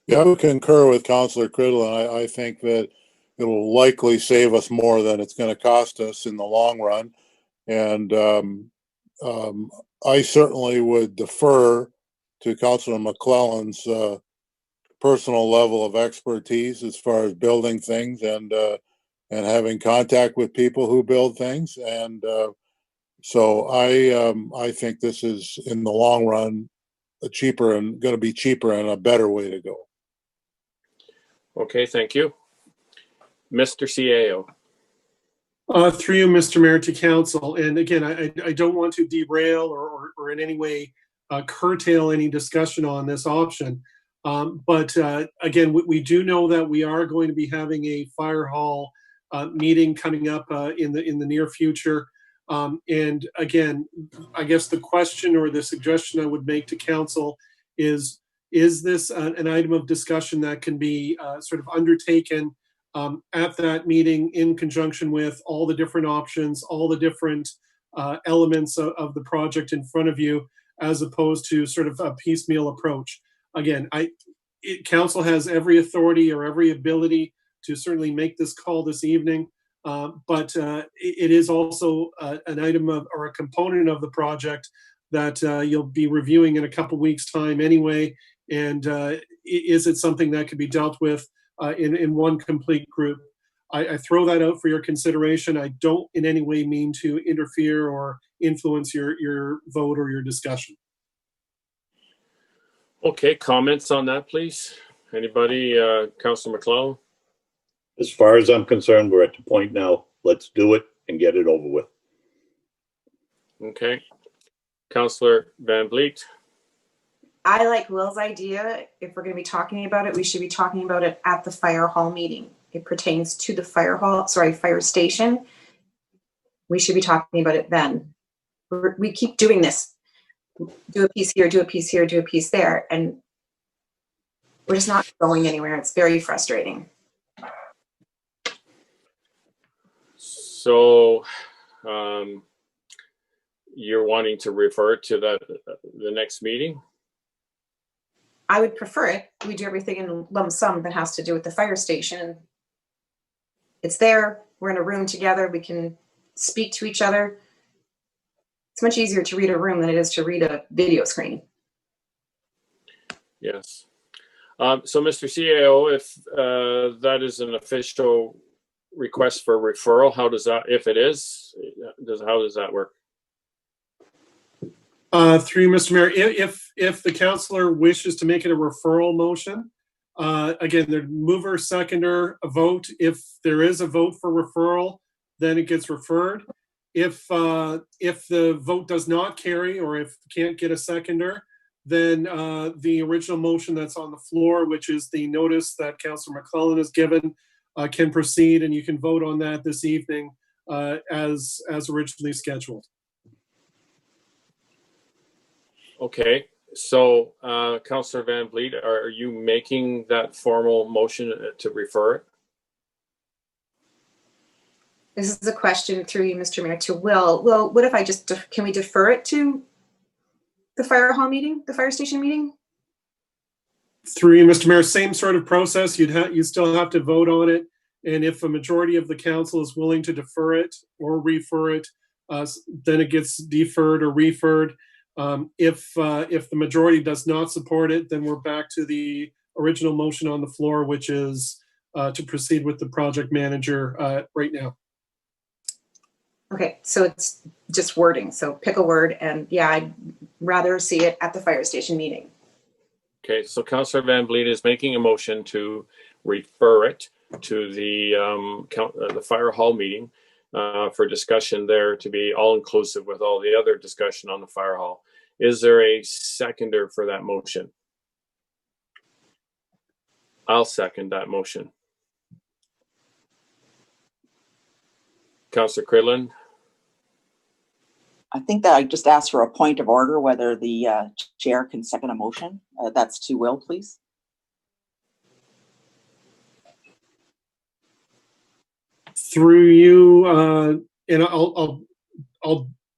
Yeah, I would concur with Councillor Cridlin. I think that it will likely save us more than it's going to cost us in the long run. And I certainly would defer to Councillor McClellan's personal level of expertise as far as building things and having contact with people who build things. And so I think this is, in the long run, cheaper and going to be cheaper and a better way to go. Okay, thank you. Mr. CAO. Through you, Mr. Mayor, to council. And again, I don't want to derail or in any way curtail any discussion on this option. But again, we do know that we are going to be having a fire hall meeting coming up in the near future. And again, I guess the question or the suggestion I would make to council is this an item of discussion that can be sort of undertaken at that meeting in conjunction with all the different options, all the different elements of the project in front of you, as opposed to sort of a piecemeal approach? Again, council has every authority or every ability to certainly make this call this evening. But it is also an item of, or a component of the project that you'll be reviewing in a couple weeks' time anyway. And is it something that could be dealt with in one complete group? I throw that out for your consideration. I don't in any way mean to interfere or influence your vote or your discussion. Okay, comments on that, please? Anybody? Councillor McClellan? As far as I'm concerned, we're at the point now. Let's do it and get it over with. Okay. Councillor Van Vliet? I like Will's idea. If we're going to be talking about it, we should be talking about it at the fire hall meeting. It pertains to the fire station. We should be talking about it then. We keep doing this. Do a piece here, do a piece here, do a piece there. And we're just not going anywhere. It's very frustrating. So you're wanting to refer to the next meeting? I would prefer it. We do everything in lump sum that has to do with the fire station. It's there. We're in a room together. We can speak to each other. It's much easier to read a room than it is to read a video screen. Yes. So, Mr. CAO, if that is an official request for referral, how does that, if it is, how does that work? Through you, Mr. Mayor, if the councillor wishes to make it a referral motion, again, the mover, seconder, a vote. If there is a vote for referral, then it gets referred. If the vote does not carry, or if you can't get a seconder, then the original motion that's on the floor, which is the notice that Councillor McClellan has given, can proceed, and you can vote on that this evening as originally scheduled. Okay, so Councillor Van Vliet, are you making that formal motion to refer it? This is a question through you, Mr. Mayor, to Will. Will, what if I just, can we defer it to the fire hall meeting, the fire station meeting? Through you, Mr. Mayor, same sort of process. You still have to vote on it. And if a majority of the council is willing to defer it or refer it, then it gets deferred or referred. If the majority does not support it, then we're back to the original motion on the floor, which is to proceed with the project manager right now. Okay, so it's just wording. So pick a word, and yeah, I'd rather see it at the fire station meeting. Okay, so Councillor Van Vliet is making a motion to refer it to the fire hall meeting for discussion there, to be all inclusive with all the other discussion on the fire hall. Is there a seconder for that motion? I'll second that motion. Councillor Cridland? I think that I just asked for a point of order, whether the chair can second a motion. That's to Will, please. Through you, and I'll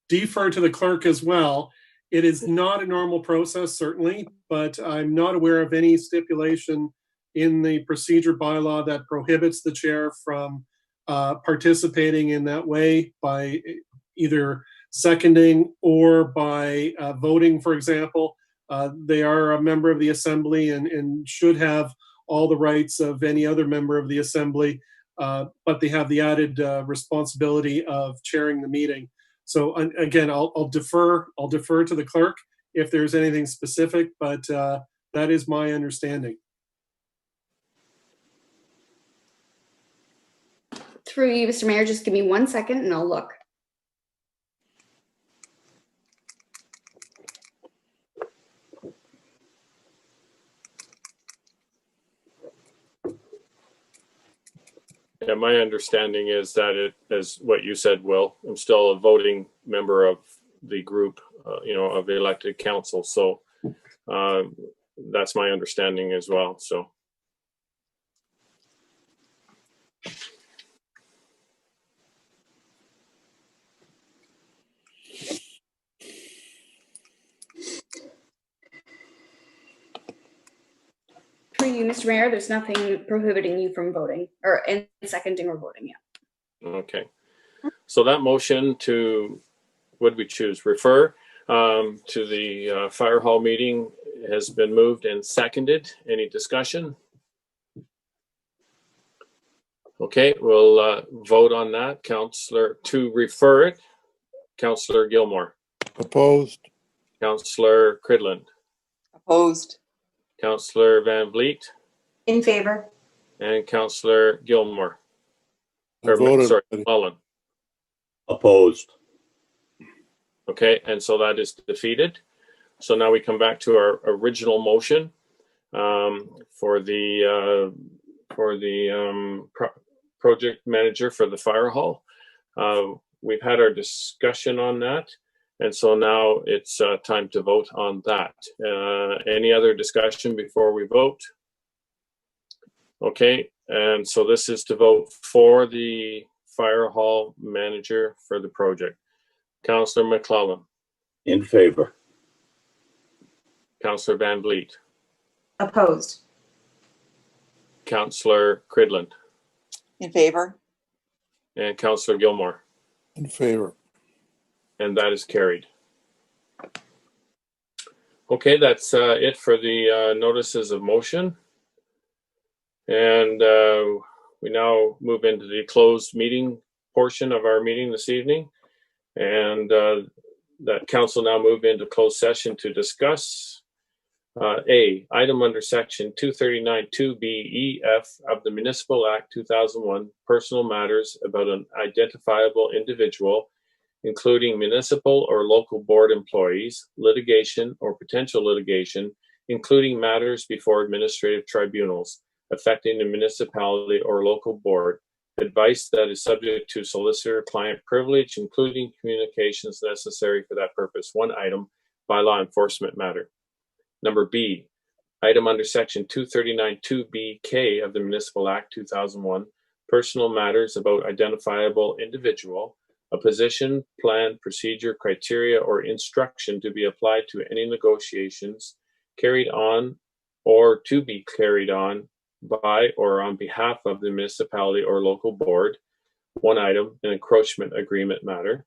defer to the clerk as well. It is not a normal process, certainly, but I'm not aware of any stipulation in the procedure bylaw that prohibits the chair from participating in that way by either seconding or by voting, for example. They are a member of the assembly and should have all the rights of any other member of the assembly, but they have the added responsibility of chairing the meeting. So again, I'll defer to the clerk if there's anything specific, but that is my understanding. Through you, Mr. Mayor, just give me 1 second and I'll look. Yeah, my understanding is that it, as what you said, Will, I'm still a voting member of the group, of the elected council. So that's my understanding as well. So. Through through you, Mr. Mayor, there's nothing prohibiting you from voting or in seconding or voting yet. Okay. So that motion to, what did we choose? Refer to the fire hall meeting has been moved and seconded. Any discussion? Okay, we'll vote on that. Councillor, to refer it, Councillor Gilmore. Opposed. Councillor Cridland. Opposed. Councillor Van Vliet. In favor. And Councillor Gilmore. I voted Sorry, already. Mullen. Opposed. Okay, and so that is defeated. So now we come back to our original motion for the project manager for the fire hall. We've had our discussion on that, and so now it's time to vote on that. Any other discussion before we vote? Okay, and so this is to vote for the fire hall manager for the project. Councillor McClellan. In favor. Councillor Van Vliet. Opposed. Councillor Cridland. In favor. And Councillor Gilmore. In favor. And that is carried. Okay, that's it for the notices of motion. And we now move into the closed meeting portion of our meeting this evening. And that council now move into closed session to discuss A, item under section 239(2)(b)(e)(f) of the Municipal Act 2001, personal matters about an identifiable individual, including municipal or local board employees, litigation or potential litigation, including matters before administrative tribunals affecting the municipality or local board, advice that is subject to solicitor-client privilege, including communications necessary for that purpose. One item, by law enforcement matter. Number B, item under section 239(2)(b)(k) of the Municipal Act 2001, personal matters about identifiable individual, a position, plan, procedure, criteria, or instruction to be applied to any negotiations carried on or to be carried on by or on behalf of the municipality or local board. One item, an encroachment agreement matter.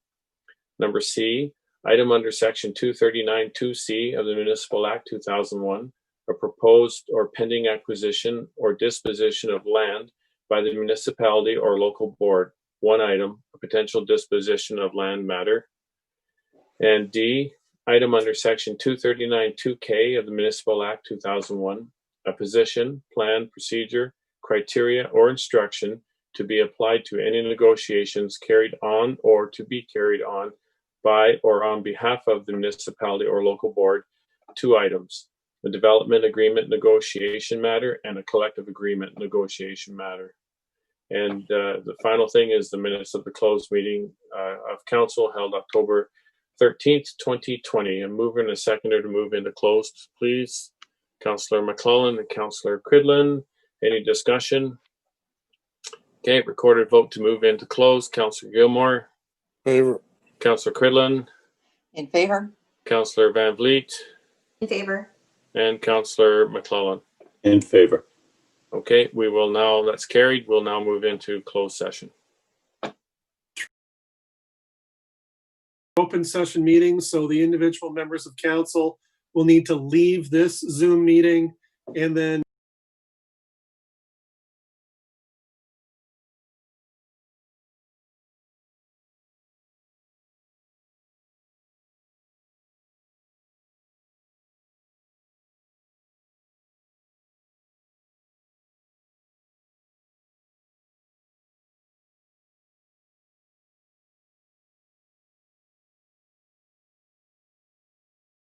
Number C, item under section 239(2)(c) of the Municipal Act 2001, a proposed or pending acquisition or disposition of land by the municipality or local board. One item, a potential disposition of land matter. And D, item under section 239(2)(k) of the Municipal Act 2001, a position, plan, procedure, criteria, or instruction to be applied to any negotiations carried on or to be carried on by or on behalf of the municipality or local board. Two items, the development agreement negotiation matter and a collective agreement negotiation matter. And the final thing is the minutes of the closed meeting of council held October 13th, 2020. A mover and a seconder to move into closed, please. Councillor McClellan and Councillor Cridland. Any discussion? Okay, recorded vote to move into closed. Councillor Gilmore. Favor. Councillor Cridland. In favor. Councillor Van Vliet. In favor. And Councillor McClellan. In favor. Okay, we will now, that's carried. We'll now move into closed session. Open session meeting, so the individual members of council will need to leave this Zoom meeting and then